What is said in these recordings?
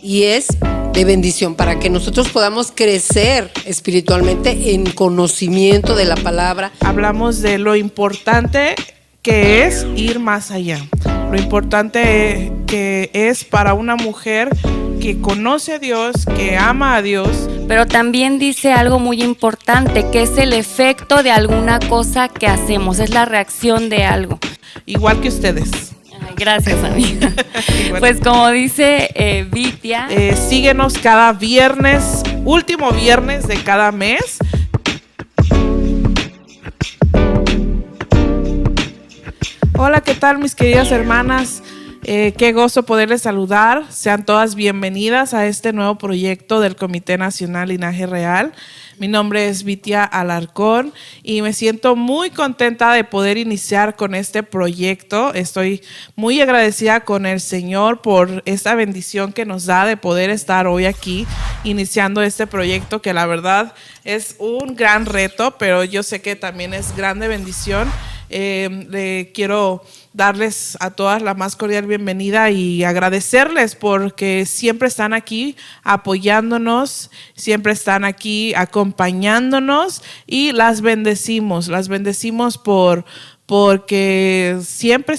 y es de bendición para que nosotros podamos crecer espiritualmente en conocimiento de la palabra. Hablamos de lo importante que es ir más allá, lo importante que es para una mujer que conoce a Dios, que ama a Dios. Pero también dice algo muy importante, que es el efecto de alguna cosa que hacemos, es la reacción de algo. Igual que ustedes. Ay, gracias, amiga. Pues como dice Vitia, síguenos cada viernes, último viernes de cada mes. Hola, ¿qué tal, mis queridas hermanas? Qué gozo poderles saludar. Sean todas bienvenidas a este nuevo proyecto del Comité Nacional Linaje Real. Mi nombre es Vitia Alarcón y me siento muy contenta de poder iniciar con este proyecto. Estoy muy agradecida con el Señor por esta bendición que nos da de poder estar hoy aquí iniciando este proyecto, que la verdad es un gran reto, pero yo sé que también es grande bendición. Le quiero darles a todas la más cordial bienvenida y agradecerles porque siempre están aquí apoyándonos, siempre están aquí acompañándonos y las bendecimos porque siempre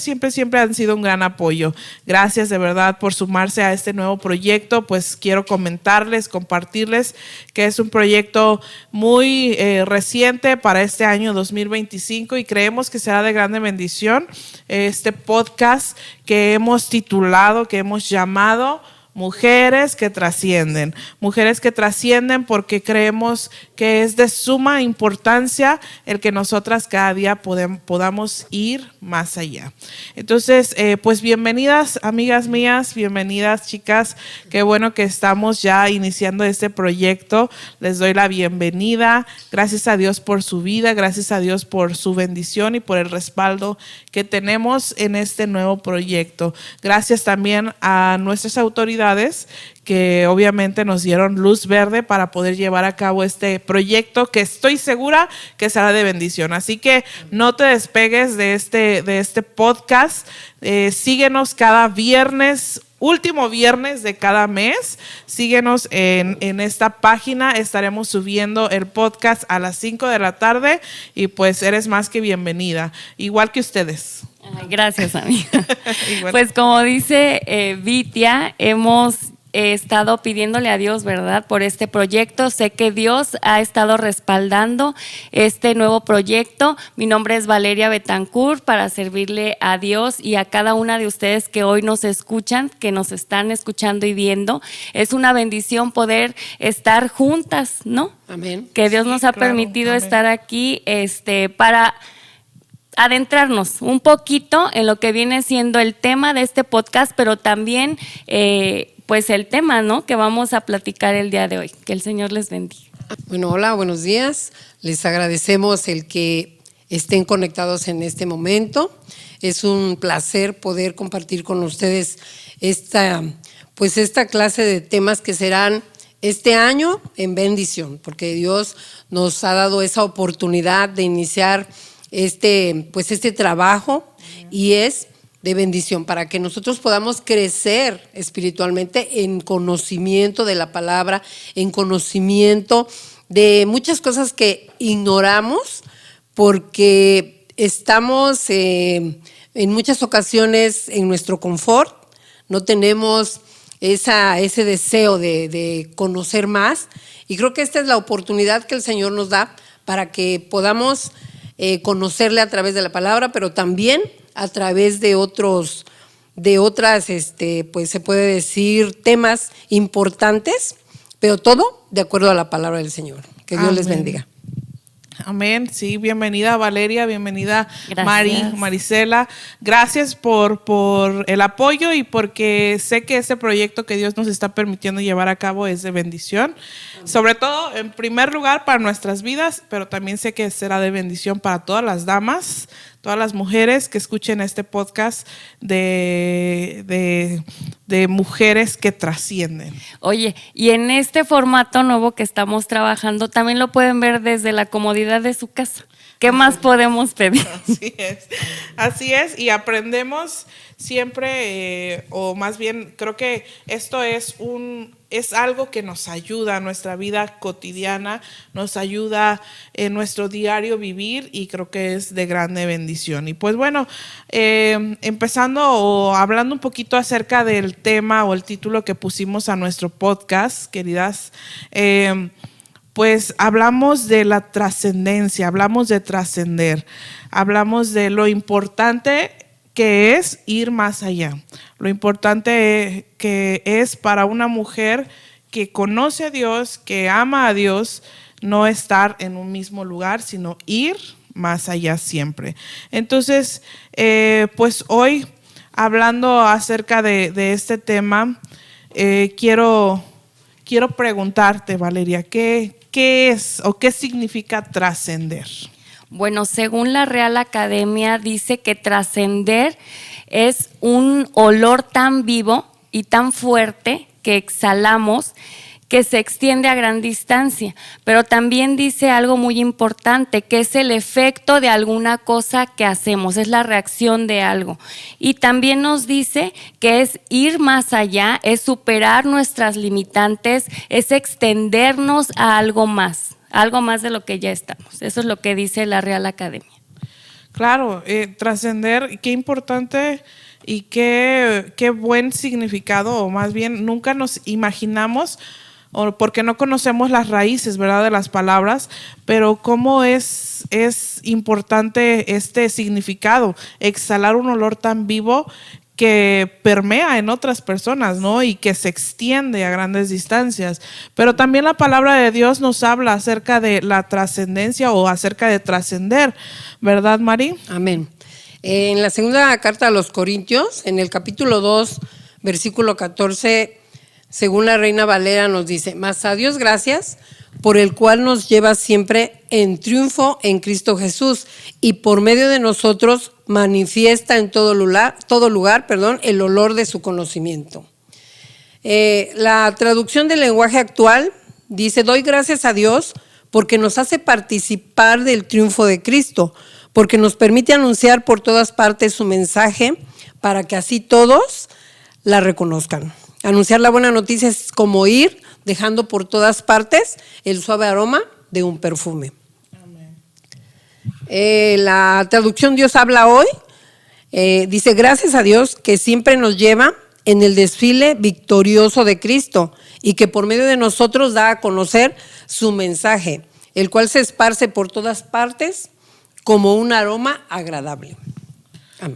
han sido un gran apoyo. Gracias de verdad por sumarse a este nuevo proyecto. Pues quiero compartirles que es un proyecto muy reciente para este año 2025 y creemos que será de grande bendición. Este podcast que hemos titulado, que hemos llamado Mujeres que trascienden. Mujeres que trascienden porque creemos que es de suma importancia el que nosotras cada día podamos ir más allá. Entonces, pues bienvenidas, amigas mías, bienvenidas, chicas. Qué bueno que estamos ya iniciando este proyecto. Les doy la bienvenida. Gracias a Dios por su vida, gracias a Dios por su bendición y por el respaldo que tenemos en este nuevo proyecto. Gracias también a nuestras autoridades que obviamente nos dieron luz verde para poder llevar a cabo este proyecto que estoy segura que será de bendición. Así que no te despegues de este podcast. Síguenos cada viernes, último viernes de cada mes. Síguenos en esta página. Estaremos subiendo el podcast a las 5 de la tarde y pues eres más que bienvenida, igual que ustedes. Ay, gracias, amiga. Pues como dice Vitia, hemos estado pidiéndole a Dios, ¿verdad?, por este proyecto. Sé que Dios ha estado respaldando este nuevo proyecto. Mi nombre es Valeria Betancourt para servirle a Dios y a cada una de ustedes que hoy nos escuchan, que nos están escuchando y viendo. Es una bendición poder estar juntas, ¿no? Amén. Que Dios nos ha permitido estar aquí para adentrarnos un poquito en lo que viene siendo el tema de este podcast, pero también pues el tema, ¿no?, que vamos a platicar el día de hoy. Que el Señor les bendiga. Bueno, hola, buenos días. Les agradecemos el que estén conectados en este momento. Es un placer poder compartir con ustedes esta clase de temas que serán este año en bendición, porque Dios nos ha dado esa oportunidad de iniciar este trabajo y es de bendición para que nosotros podamos crecer espiritualmente en conocimiento de la palabra, en conocimiento de muchas cosas que ignoramos porque estamos en muchas ocasiones en nuestro confort, no tenemos ese deseo de conocer más y creo que esta es la oportunidad que el Señor nos da para que podamos conocerle a través de la palabra, pero también a través de otras, pues se puede decir, temas importantes, pero todo de acuerdo a la palabra del Señor. Que Dios les bendiga. Amén. Sí, bienvenida Valeria, bienvenida Marisela. Gracias por el apoyo y porque sé que este proyecto que Dios nos está permitiendo llevar a cabo es de bendición. Sobre todo, en primer lugar, para nuestras vidas, pero también sé que será de bendición para todas las damas, todas las mujeres que escuchen este podcast de mujeres que trascienden. Oye, y en este formato nuevo que estamos trabajando, también lo pueden ver desde la comodidad de su casa. ¿Qué más podemos pedir? Así es, y aprendemos siempre, o más bien creo que esto es algo que nos ayuda a nuestra vida cotidiana, nos ayuda en nuestro diario vivir y creo que es de grande bendición. Y pues bueno, empezando o hablando un poquito acerca del tema o el título que pusimos a nuestro podcast, queridas, pues hablamos de la trascendencia, hablamos de trascender, hablamos de lo importante que es ir más allá, lo importante que es para una mujer que conoce a Dios, que ama a Dios, no estar en un mismo lugar, sino ir más allá siempre. Entonces, pues hoy, hablando acerca de este tema, quiero preguntarte, Valeria, ¿qué es o qué significa trascender? Bueno, según la Real Academia dice que trascender es un olor tan vivo y tan fuerte que exhalamos que se extiende a gran distancia, pero también dice algo muy importante, que es el efecto de alguna cosa que hacemos, es la reacción de algo. Y también nos dice que es ir más allá, es superar nuestras limitantes, es extendernos a algo más de lo que ya estamos. Eso es lo que dice la Real Academia. Claro, trascender, qué importante y qué buen significado, o más bien nunca nos imaginamos, o porque no conocemos las raíces, ¿verdad?, de las palabras, pero cómo es importante este significado, exhalar un olor tan vivo que permea en otras personas, ¿no? Y que se extiende a grandes distancias. Pero también la palabra de Dios nos habla acerca de la trascendencia o acerca de trascender, ¿verdad, Mari? Amén. En la segunda carta a los Corintios, en el capítulo 2, versículo 14, según la Reina Valera nos dice: mas a Dios gracias, por el cual nos lleva siempre en triunfo en Cristo Jesús, y por medio de nosotros manifiesta en todo lugar, el olor de su conocimiento. La traducción del lenguaje actual dice: doy gracias a Dios porque nos hace participar del triunfo de Cristo, porque nos permite anunciar por todas partes su mensaje para que así todos la reconozcan. Anunciar la buena noticia es como ir dejando por todas partes el suave aroma de un perfume. La traducción Dios habla hoy dice: gracias a Dios que siempre nos lleva en el desfile victorioso de Cristo y que por medio de nosotros da a conocer su mensaje, el cual se esparce por todas partes como un aroma agradable. Amén.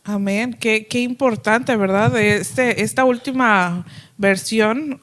Amén. Qué importante, ¿verdad? Esta última versión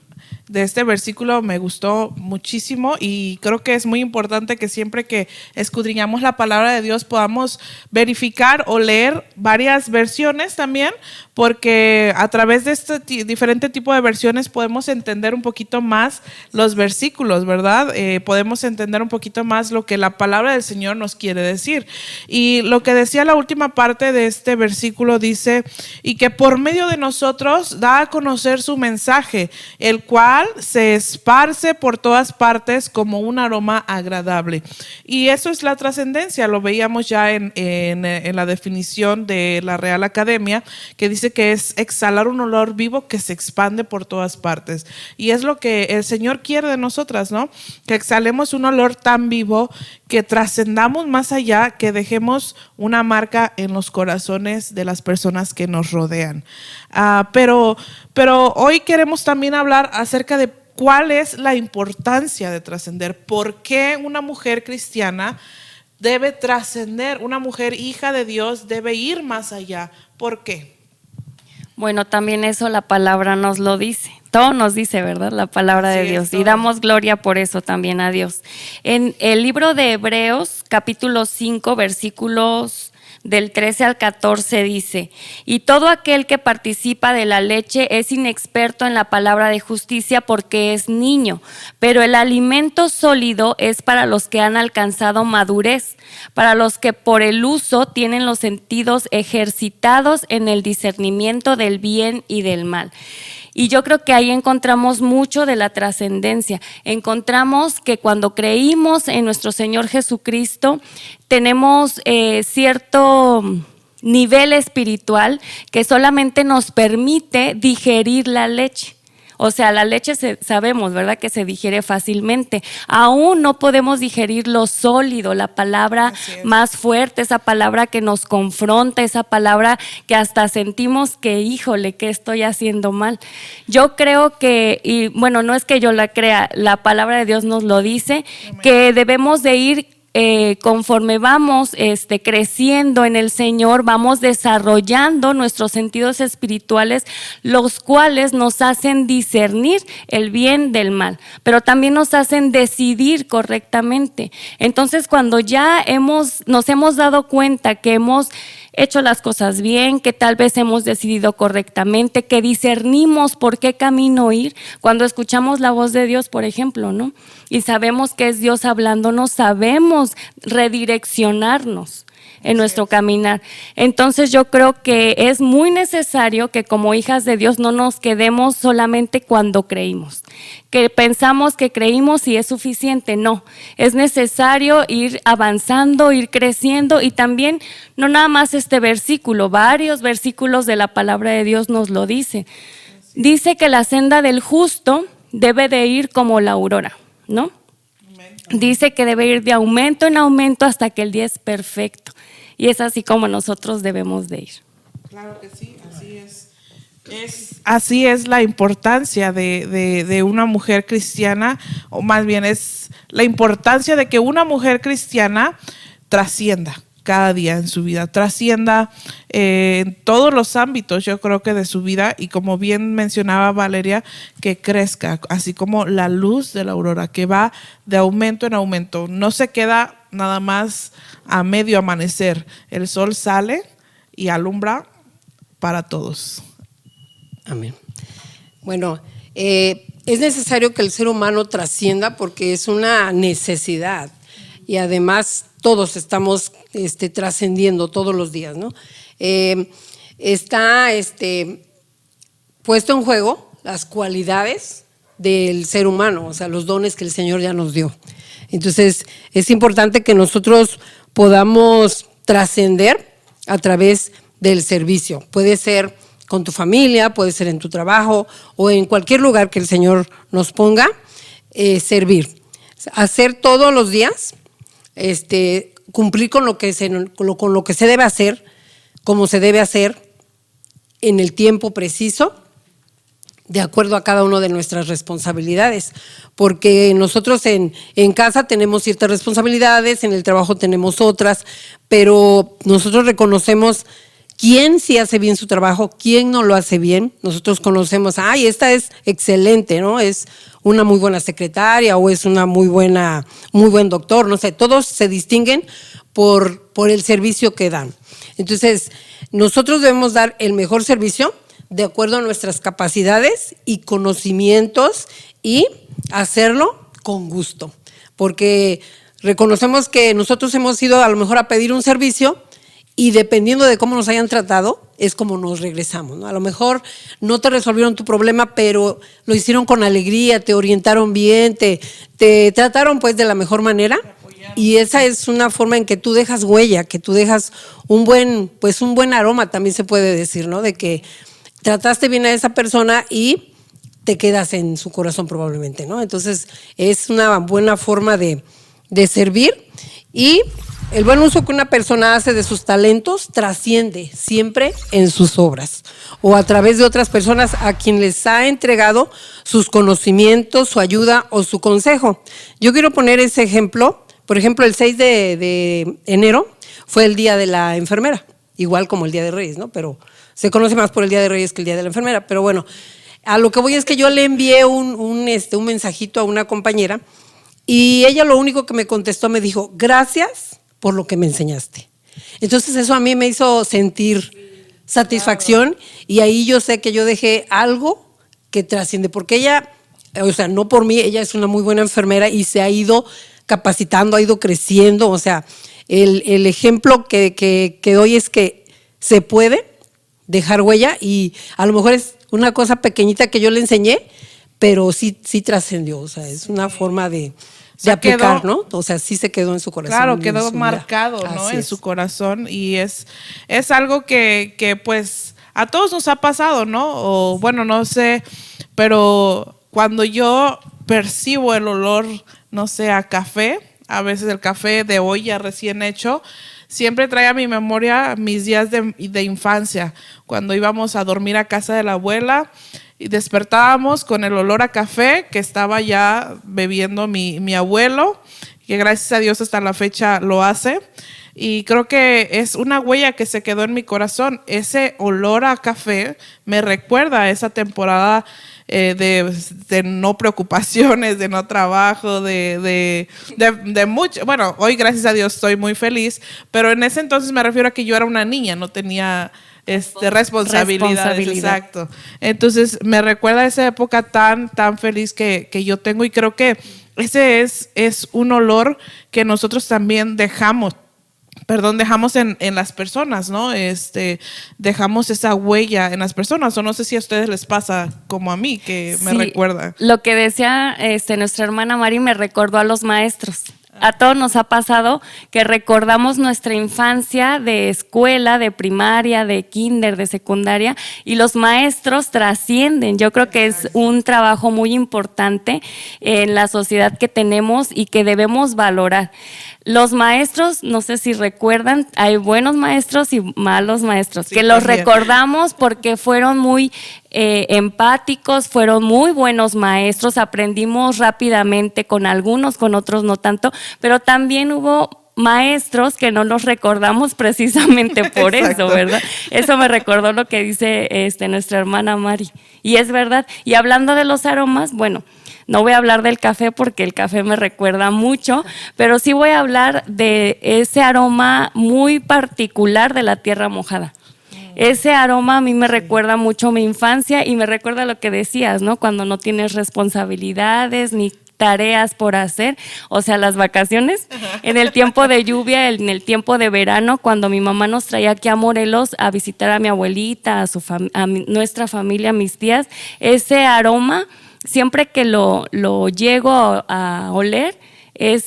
de este versículo me gustó muchísimo y creo que es muy importante que siempre que escudriñamos la palabra de Dios podamos verificar o leer varias versiones también, porque a través de este diferente tipo de versiones podemos entender un poquito más los versículos, ¿verdad? Podemos entender un poquito más lo que la palabra del Señor nos quiere decir. Y lo que decía la última parte de este versículo dice: y que por medio de nosotros da a conocer su mensaje, el cual se esparce por todas partes como un aroma agradable. Y eso es la trascendencia, lo veíamos ya en la definición de la Real Academia, que dice que es exhalar un olor vivo que se expande por todas partes. Y es lo que el Señor quiere de nosotras, ¿no? Que exhalemos un olor tan vivo, que trascendamos más allá, que dejemos una marca en los corazones de las personas que nos rodean. Pero hoy queremos también hablar acerca de cuál es la importancia de trascender. ¿Por qué una mujer cristiana debe trascender? Una mujer hija de Dios debe ir más allá. ¿Por qué? Bueno, también eso la palabra nos lo dice. Todo nos dice, ¿verdad? La palabra de Dios. Y damos gloria por eso también a Dios. En el libro de Hebreos, capítulo 5, versículos del 13 al 14 dice: y todo aquel que participa de la leche es inexperto en la palabra de justicia porque es niño, pero el alimento sólido es para los que han alcanzado madurez, para los que por el uso tienen los sentidos ejercitados en el discernimiento del bien y del mal. Y yo creo que ahí encontramos mucho de la trascendencia. Encontramos que cuando creímos en nuestro Señor Jesucristo, tenemos cierto nivel espiritual que solamente nos permite digerir la leche. O sea, la leche sabemos, ¿verdad?, que se digiere fácilmente. Aún no podemos digerir lo sólido, la palabra más fuerte, esa palabra que nos confronta, esa palabra que hasta sentimos que, híjole, ¿qué estoy haciendo mal? Yo creo que, y bueno, no es que yo la crea, la palabra de Dios nos lo dice, que debemos de ir conforme vamos creciendo en el Señor, vamos desarrollando nuestros sentidos espirituales, los cuales nos hacen discernir el bien del mal, pero también nos hacen decidir correctamente. Entonces, cuando ya nos hemos dado cuenta que hemos hecho las cosas bien, que tal vez hemos decidido correctamente, que discernimos por qué camino ir, cuando escuchamos la voz de Dios, por ejemplo, ¿no? Y sabemos que es Dios hablándonos, sabemos redireccionarnos en nuestro caminar. Entonces yo creo que es muy necesario que como hijas de Dios no nos quedemos solamente cuando creímos, que pensamos que creímos y es suficiente. No, es necesario ir avanzando, ir creciendo, y también no nada más este versículo, varios versículos de la palabra de Dios nos lo dice. Dice que la senda del justo debe de ir como la aurora, ¿no? Dice que debe ir de aumento en aumento hasta que el día es perfecto. Y es así como nosotros debemos de ir. Claro que sí, así es. Así es la importancia de una mujer cristiana, o más bien es la importancia de que una mujer cristiana trascienda cada día en su vida, trascienda en todos los ámbitos, yo creo que de su vida, y como bien mencionaba Valeria, que crezca, así como la luz de la aurora, que va de aumento en aumento, no se queda nada más a medio amanecer, el sol sale y alumbra para todos. Amén. Bueno, es necesario que el ser humano trascienda porque es una necesidad, y además todos estamos trascendiendo todos los días, ¿no? Está puesto en juego las cualidades del ser humano, o sea, los dones que el Señor ya nos dio. Entonces, es importante que nosotros podamos trascender a través del servicio. Puede ser con tu familia, puede ser en tu trabajo o en cualquier lugar que el Señor nos ponga, servir. Hacer todos los días, cumplir con lo que se debe hacer, como se debe hacer, en el tiempo preciso, de acuerdo a cada una de nuestras responsabilidades, porque nosotros en casa tenemos ciertas responsabilidades, en el trabajo tenemos otras, pero nosotros reconocemos quién sí hace bien su trabajo, quién no lo hace bien. Nosotros conocemos, esta es excelente, ¿no? Es una muy buena secretaria o es una muy buen doctor, no sé, todos se distinguen por el servicio que dan. Entonces, nosotros debemos dar el mejor servicio de acuerdo a nuestras capacidades y conocimientos, y hacerlo con gusto, porque reconocemos que nosotros hemos ido a lo mejor a pedir un servicio y dependiendo de cómo nos hayan tratado es como nos regresamos, ¿no? A lo mejor no te resolvieron tu problema, pero lo hicieron con alegría, te orientaron bien, te trataron pues de la mejor manera, y esa es una forma en que tú dejas huella, que tú dejas un buen aroma, también se puede decir, ¿no? De que trataste bien a esa persona y te quedas en su corazón probablemente, ¿no? Entonces es una buena forma de servir, y el buen uso que una persona hace de sus talentos trasciende siempre en sus obras o a través de otras personas a quien les ha entregado sus conocimientos, su ayuda o su consejo. Yo quiero poner ese ejemplo. Por ejemplo, el 6 de enero fue el Día de la Enfermera, igual como el Día de Reyes, ¿no? Pero se conoce más por el Día de Reyes que el Día de la Enfermera. Pero bueno, a lo que voy es que yo le envié un mensajito a una compañera, y ella lo único que me contestó, me dijo, gracias por lo que me enseñaste. Entonces eso a mí me hizo sentir satisfacción, y ahí yo sé que yo dejé algo que trasciende, porque ella, o sea, no por mí, ella es una muy buena enfermera y se ha ido capacitando, ha ido creciendo. O sea, el ejemplo que doy es que se puede dejar huella, y a lo mejor es una cosa pequeñita que yo le enseñé, pero sí trascendió, o sea, es una forma de aplicar, ¿no? O sea, sí se quedó en su corazón. Claro, quedó marcado, ¿no? En su corazón, y es algo que pues a todos nos ha pasado, ¿no? O bueno, no sé, pero cuando yo percibo el olor, no sé, a café, a veces el café de olla recién hecho, siempre trae a mi memoria mis días de infancia, cuando íbamos a dormir a casa de la abuela y despertábamos con el olor a café que estaba ya bebiendo mi abuelo, que gracias a Dios hasta la fecha lo hace. Y creo que es una huella que se quedó en mi corazón. Ese olor a café me recuerda a esa temporada de no preocupaciones, de no trabajo, de mucho. Bueno, hoy gracias a Dios estoy muy feliz, pero en ese entonces me refiero a que yo era una niña, no tenía responsabilidades. Exacto. Entonces me recuerda a esa época tan feliz que yo tengo, y creo que ese es un olor que nosotros también dejamos en las personas, ¿no? Dejamos esa huella en las personas, o no sé si a ustedes les pasa como a mí, que me recuerda. Lo que decía nuestra hermana Mari me recordó a los maestros. A todos nos ha pasado que recordamos nuestra infancia de escuela, de primaria, de kinder, de secundaria, y los maestros trascienden. Yo creo que es un trabajo muy importante en la sociedad que tenemos y que debemos valorar. Los maestros, no sé si recuerdan, hay buenos maestros y malos maestros, sí, que los recordamos porque fueron muy empáticos, fueron muy buenos maestros, aprendimos rápidamente con algunos, con otros no tanto, pero también hubo maestros que no los recordamos precisamente por eso, ¿verdad? Eso me recordó lo que dice nuestra hermana Mari, y es verdad. Y hablando de los aromas, bueno, no voy a hablar del café porque el café me recuerda mucho, pero sí voy a hablar de ese aroma muy particular de la tierra mojada. Ese aroma a mí me recuerda mucho mi infancia, y me recuerda lo que decías, ¿no? Cuando no tienes responsabilidades ni tareas por hacer, o sea, las vacaciones, en el tiempo de lluvia, en el tiempo de verano, cuando mi mamá nos traía aquí a Morelos a visitar a mi abuelita, a nuestra familia, a mis tías, ese aroma, siempre que lo llego a oler, es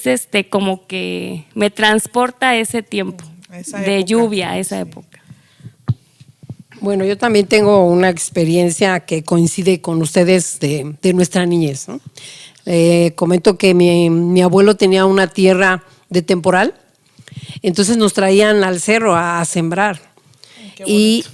como que me transporta a ese tiempo de lluvia, a esa época. Bueno, yo también tengo una experiencia que coincide con ustedes de nuestra niñez, ¿no? Comento que mi abuelo tenía una tierra de temporal, entonces nos traían al cerro a sembrar. Y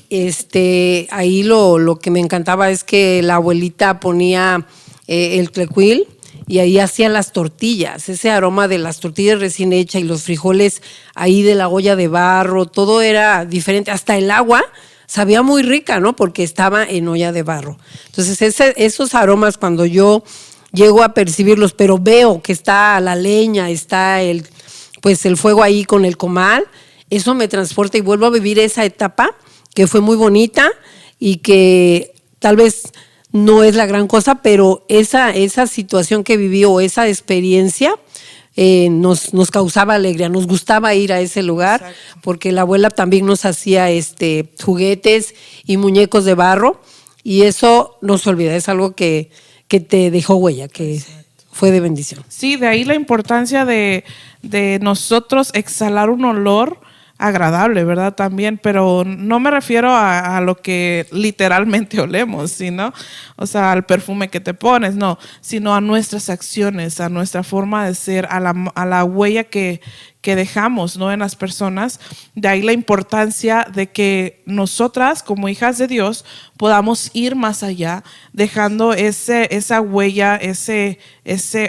ahí lo que me encantaba es que la abuelita ponía el tlecuil y ahí hacía las tortillas, ese aroma de las tortillas recién hechas y los frijoles ahí de la olla de barro, todo era diferente, hasta el agua sabía muy rica, ¿no? Porque estaba en olla de barro. Entonces esos aromas, cuando yo llego a percibirlos, pero veo que está la leña, está el fuego ahí con el comal, eso me transporta y vuelvo a vivir esa etapa que fue muy bonita y que tal vez no es la gran cosa, pero esa situación que viví o esa experiencia nos causaba alegría, nos gustaba ir a ese lugar. Exacto. Porque la abuela también nos hacía juguetes y muñecos de barro, y eso no se olvida, es algo que te dejó huella, que exacto, fue de bendición. Sí, de ahí la importancia de nosotros exhalar un olor agradable, ¿verdad? También, pero no me refiero a lo que literalmente olemos, sino, o sea, al perfume que te pones, no, sino a nuestras acciones, a nuestra forma de ser, a la huella que dejamos, ¿no? En las personas. De ahí la importancia de que nosotras, como hijas de Dios, podamos ir más allá, dejando esa huella, ese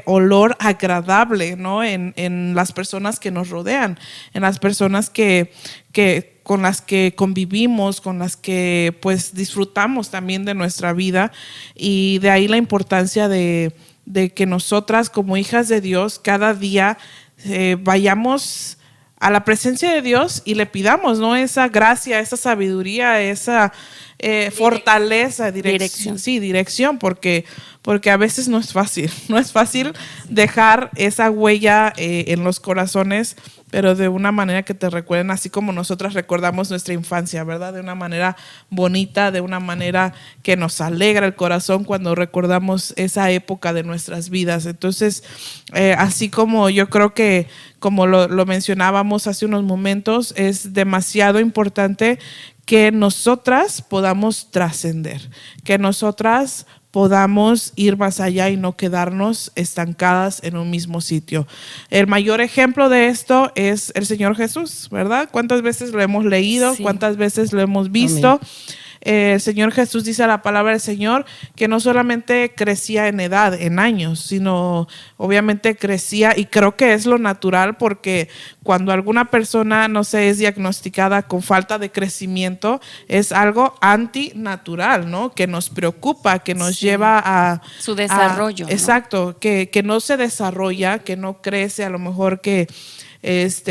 olor agradable, ¿no? En las personas que nos rodean, en las personas con las que convivimos, con las que pues disfrutamos también de nuestra vida. Y de ahí la importancia de que nosotras, como hijas de Dios, cada día vayamos a la presencia de Dios y le pidamos, ¿no? Esa gracia, esa sabiduría, esa fortaleza, dirección. Sí, dirección, porque a veces no es fácil dejar esa huella en los corazones, pero de una manera que te recuerden, así como nosotras recordamos nuestra infancia, ¿verdad? De una manera bonita, de una manera que nos alegra el corazón cuando recordamos esa época de nuestras vidas. Entonces, así como yo creo que, como lo mencionábamos hace unos momentos, es demasiado importante que nosotras podamos trascender, que nosotras podamos ir más allá y no quedarnos estancadas en un mismo sitio. El mayor ejemplo de esto es el Señor Jesús, ¿verdad? ¿Cuántas veces lo hemos leído? Sí. ¿Cuántas veces lo hemos visto? Amén. El Señor Jesús dice a la palabra del Señor que no solamente crecía en edad, en años, sino obviamente crecía, y creo que es lo natural, porque cuando alguna persona, no sé, es diagnosticada con falta de crecimiento, es algo antinatural, ¿no? Que nos preocupa, que nos lleva a su desarrollo. Exacto, que no se desarrolla, que no crece, a lo mejor que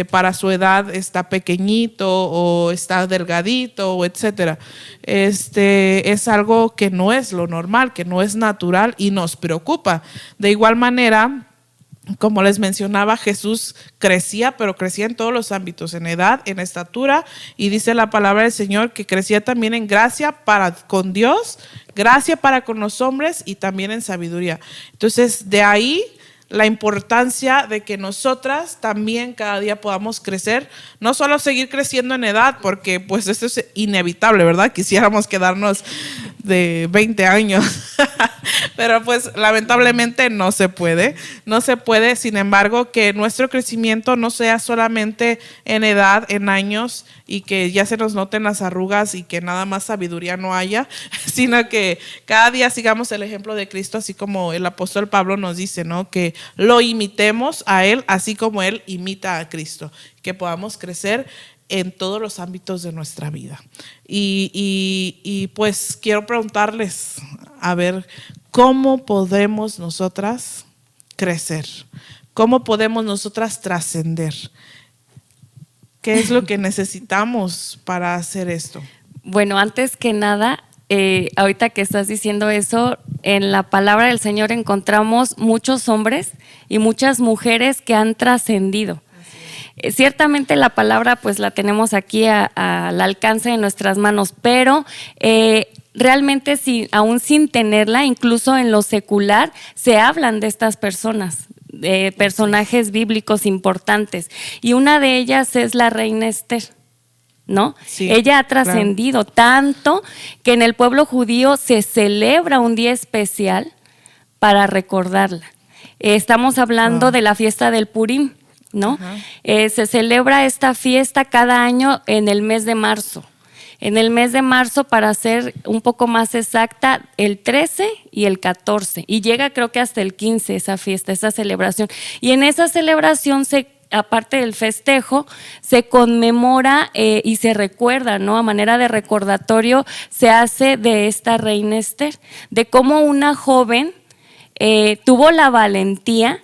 para su edad está pequeñito o está delgadito, o etcétera. Es algo que no es lo normal, que no es natural y nos preocupa. De igual manera, como les mencionaba, Jesús crecía, pero crecía en todos los ámbitos, en edad, en estatura, y dice la palabra del Señor que crecía también en gracia para con Dios, gracia para con los hombres y también en sabiduría. Entonces, de ahí la importancia de que nosotras también cada día podamos crecer, no solo seguir creciendo en edad, porque pues esto es inevitable, ¿verdad? Quisiéramos quedarnos de 20 años, pero pues lamentablemente no se puede, sin embargo, que nuestro crecimiento no sea solamente en edad, en años, y que ya se nos noten las arrugas y que nada más sabiduría no haya, sino que cada día sigamos el ejemplo de Cristo, así como el apóstol Pablo nos dice, ¿no? Que lo imitemos a Él, así como Él imita a Cristo, que podamos crecer en todos los ámbitos de nuestra vida. Y pues quiero preguntarles, a ver, ¿cómo podemos nosotras crecer? ¿Cómo podemos nosotras trascender? ¿Qué es lo que necesitamos para hacer esto? Bueno, antes que nada, ahorita que estás diciendo eso, en la palabra del Señor encontramos muchos hombres y muchas mujeres que han trascendido. Ciertamente la palabra pues la tenemos aquí al alcance de nuestras manos, pero realmente aún sin tenerla, incluso en lo secular, se hablan de estas personas, de personajes bíblicos importantes, y una de ellas es la reina Esther, ¿no? Sí, ella ha trascendido tanto que en el pueblo judío se celebra un día especial para recordarla. Estamos hablando de la fiesta del Purim, ¿no? Se celebra esta fiesta cada año en el mes de marzo. En el mes de marzo, para ser un poco más exacta, el 13 y el 14. Y llega creo que hasta el 15 esa fiesta, esa celebración. Y en esa celebración, aparte del festejo, se conmemora y se recuerda, ¿no? A manera de recordatorio se hace de esta reina Esther, de cómo una joven tuvo la valentía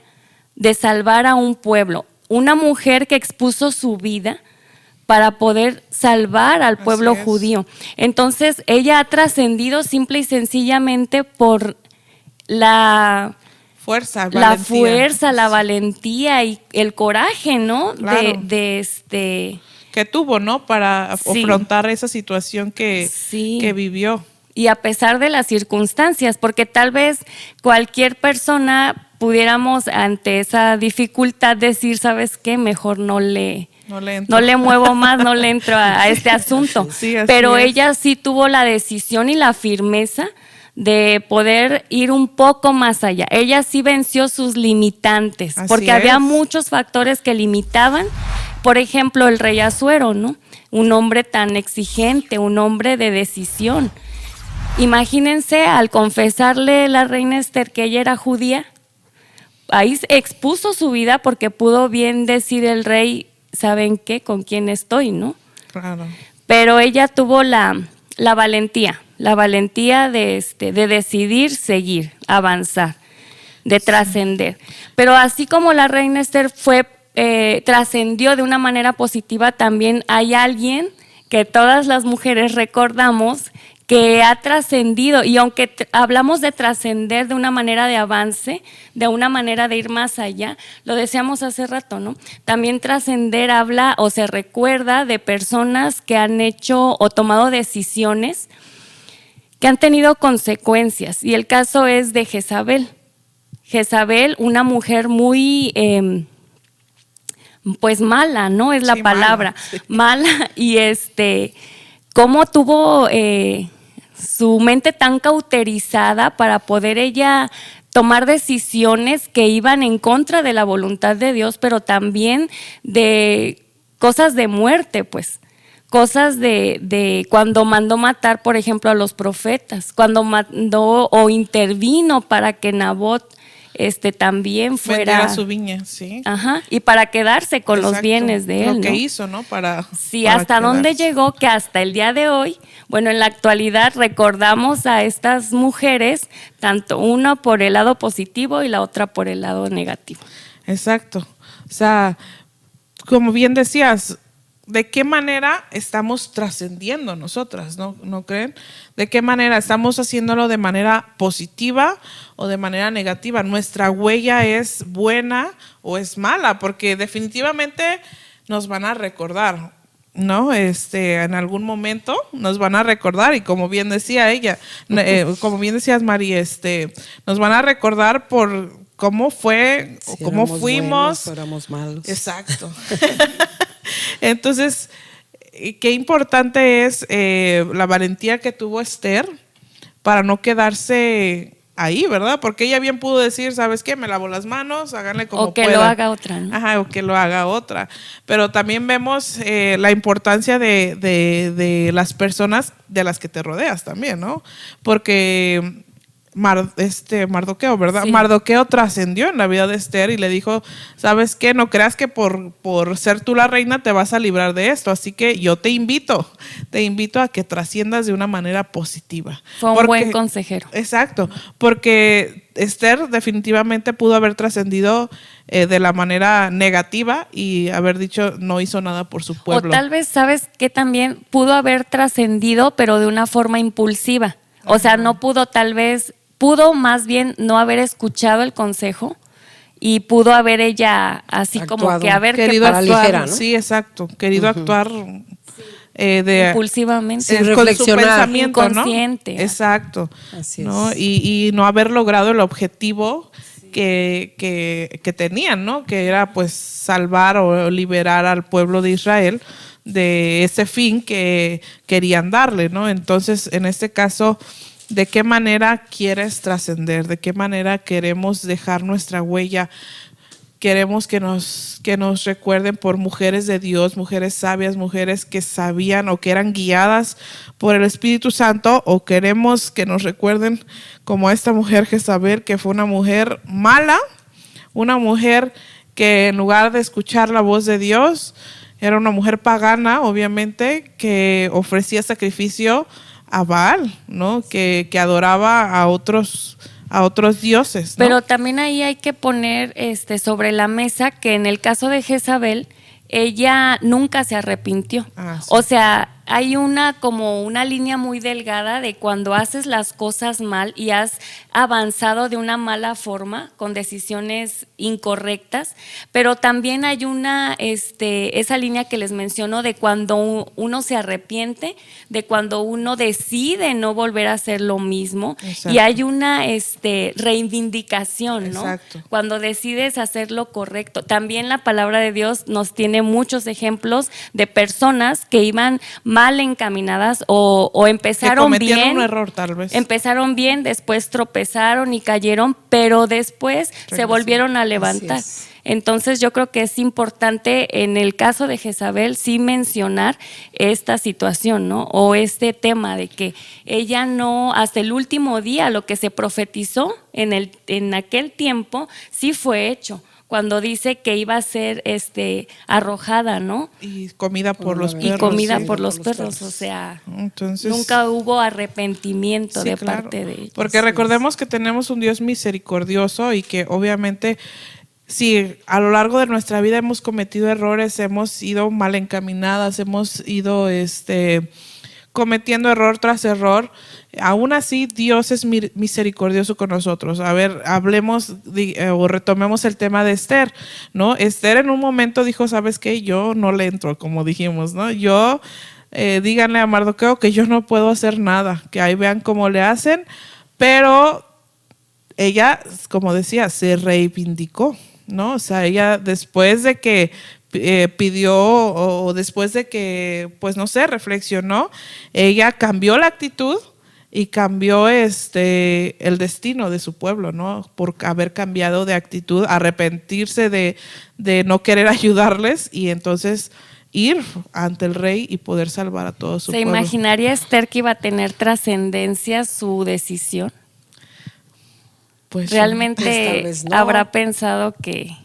de salvar a un pueblo. Una mujer que expuso su vida para poder salvar al pueblo judío. Entonces, ella ha trascendido simple y sencillamente por la fuerza, la valentía y el coraje, ¿no? Claro. Que tuvo, ¿no? Para afrontar esa situación que vivió. Y a pesar de las circunstancias, porque tal vez cualquier persona pudiéramos ante esa dificultad decir, ¿sabes qué? Mejor no le muevo más, no le entro a este asunto. Sí, pero ella sí tuvo la decisión y la firmeza de poder ir un poco más allá. Ella sí venció sus limitantes, porque había muchos factores que limitaban. Por ejemplo, el rey Asuero, ¿no? Un hombre tan exigente, un hombre de decisión. Imagínense, al confesarle la reina Esther que ella era judía, ahí expuso su vida porque pudo bien decir el rey, ¿saben qué? ¿Con quién estoy, no? Claro. Pero ella tuvo la valentía de decidir seguir, avanzar, de trascender. Pero así como la reina Esther trascendió de una manera positiva, también hay alguien que todas las mujeres recordamos que ha trascendido, y aunque hablamos de trascender de una manera de avance, de una manera de ir más allá, lo decíamos hace rato, ¿no? También trascender habla o se recuerda de personas que han hecho o tomado decisiones que han tenido consecuencias, y el caso es de Jezabel. Jezabel, una mujer muy pues mala, ¿no? Es la palabra, mala, y cómo tuvo su mente tan cauterizada para poder ella tomar decisiones que iban en contra de la voluntad de Dios, pero también de cosas de muerte, pues. Cosas de cuando mandó matar, por ejemplo, a los profetas, cuando mandó o intervino para que Nabot también fuera vendiera su viña, sí. Ajá, y para quedarse con los bienes de él, lo que ¿no? hizo, ¿no? Sí, para hasta dónde llegó, que hasta el día de hoy, bueno, en la actualidad recordamos a estas mujeres, tanto una por el lado positivo y la otra por el lado negativo. Exacto. O sea, como bien decías, ¿de qué manera estamos trascendiendo nosotras? ¿No creen? ¿De qué manera estamos haciéndolo de manera positiva o de manera negativa? ¿Nuestra huella es buena o es mala? Porque definitivamente nos van a recordar, ¿no? En algún momento nos van a recordar, y como bien decía ella, como bien decías, Mari, nos van a recordar por cómo fue o cómo fuimos. Buenos, éramos malos. Exacto. Entonces, qué importante es la valentía que tuvo Esther para no quedarse ahí, ¿verdad? Porque ella bien pudo decir, ¿sabes qué? Me lavo las manos, háganle como puedan. O que lo haga otra, ¿no? Ajá, o que lo haga otra. Pero también vemos la importancia de las personas de las que te rodeas también, ¿no? Porque Mardoqueo, ¿verdad? Sí. Mardoqueo trascendió en la vida de Esther y le dijo, ¿sabes qué? No creas que por ser tú la reina te vas a librar de esto, así que yo te invito a que trasciendas de una manera positiva. Fue un buen consejero. Exacto, porque Esther definitivamente pudo haber trascendido de la manera negativa y haber dicho no hizo nada por su pueblo. O tal vez, ¿sabes qué? También pudo haber trascendido, pero de una forma impulsiva. O sea, no pudo pudo más bien no haber escuchado el consejo y pudo haber ella así actuado, como que haber querido actuar, ligera, ¿no? Sí, exacto, querido actuar impulsivamente, con su pensamiento, inconsciente, ¿no? Exacto, así ¿no? Y no haber logrado el objetivo que tenían, ¿no? Que era pues salvar o liberar al pueblo de Israel de ese fin que querían darle, ¿no? Entonces, en este caso, ¿de qué manera quieres trascender? ¿De qué manera queremos dejar nuestra huella? Queremos que nos recuerden por mujeres de Dios, mujeres sabias, mujeres que sabían o que eran guiadas por el Espíritu Santo, o queremos que nos recuerden como esta mujer Jezabel, que fue una mujer mala, una mujer que en lugar de escuchar la voz de Dios, era una mujer pagana, obviamente, que ofrecía sacrificio a Baal, ¿no? Que adoraba a otros dioses, ¿no? Pero también ahí hay que poner sobre la mesa que en el caso de Jezabel, ella nunca se arrepintió. Sí. O sea, hay como una línea muy delgada de cuando haces las cosas mal y has avanzado de una mala forma con decisiones incorrectas, pero también hay esa línea que les menciono de cuando uno se arrepiente, de cuando uno decide no volver a hacer lo mismo. Exacto. Y hay una reivindicación, ¿no? Exacto. Cuando decides hacer lo correcto. También la palabra de Dios nos tiene muchos ejemplos de personas que iban mal encaminadas o empezaron bien. Que cometieron un error, tal vez. Empezaron bien, después tropezaron y cayeron, pero después se volvieron a levantar. Entonces yo creo que es importante en el caso de Jezabel sí mencionar esta situación, ¿no? O este tema de que ella no, hasta el último día, lo que se profetizó en aquel tiempo sí fue hecho. Cuando dice que iba a ser arrojada, ¿no? Y comida por los perros. Y comida por los perros, o sea, entonces, nunca hubo arrepentimiento de parte de ellos. Porque recordemos que tenemos un Dios misericordioso y que obviamente, si a lo largo de nuestra vida hemos cometido errores, hemos ido mal encaminadas, hemos ido cometiendo error tras error, aún así Dios es misericordioso con nosotros. A ver, hablemos o retomemos el tema de Esther, ¿no? Esther en un momento dijo, ¿sabes qué? Yo no le entro, como dijimos, ¿no? Díganle a Mardoqueo que yo no puedo hacer nada, que ahí vean cómo le hacen, pero ella, como decía, se reivindicó, ¿no? O sea, ella después de que pidió o después de que, pues no sé, reflexionó, ella cambió la actitud y cambió el destino de su pueblo, ¿no? Por haber cambiado de actitud, arrepentirse de no querer ayudarles y entonces ir ante el rey y poder salvar a todo su pueblo. ¿Se imaginaría Esther que iba a tener trascendencia su decisión? Pues ¿Realmente tal vez no. habrá pensado que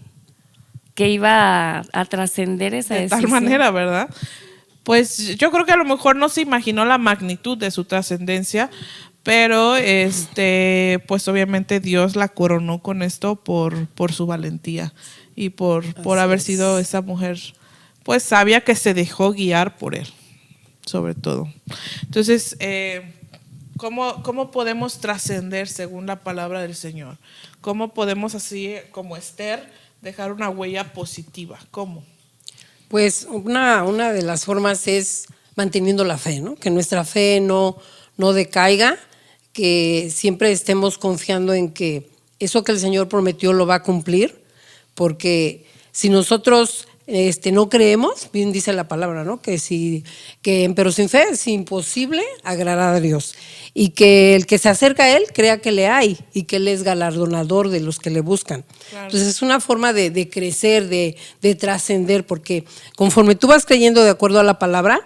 iba a trascender esa decisión? De tal manera, ¿verdad? Pues yo creo que a lo mejor no se imaginó la magnitud de su trascendencia, pero pues obviamente Dios la coronó con esto por su valentía y por haber sido esa mujer pues sabia que se dejó guiar por él, sobre todo. Entonces, ¿cómo podemos trascender según la palabra del Señor? ¿Cómo podemos, así como Esther, dejar una huella positiva? ¿Cómo? Pues una de las formas es manteniendo la fe, ¿no? Que nuestra fe no decaiga, que siempre estemos confiando en que eso que el Señor prometió lo va a cumplir, porque si nosotros no creemos, bien dice la palabra, ¿no? Pero sin fe es imposible agradar a Dios. Y que el que se acerca a Él crea que le hay y que Él es galardonador de los que le buscan. Claro. Entonces es una forma de crecer, de trascender, porque conforme tú vas creyendo de acuerdo a la palabra,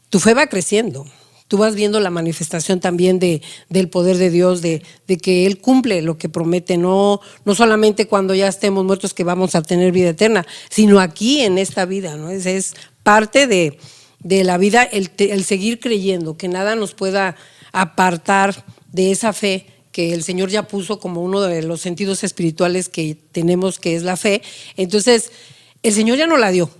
tu fe va creciendo. Tú vas viendo la manifestación también del poder de Dios, de que Él cumple lo que promete, no solamente cuando ya estemos muertos que vamos a tener vida eterna, sino aquí en esta vida, ¿no? Es parte de la vida el seguir creyendo, que nada nos pueda apartar de esa fe que el Señor ya puso como uno de los sentidos espirituales que tenemos, que es la fe. Entonces, el Señor ya nos la dio.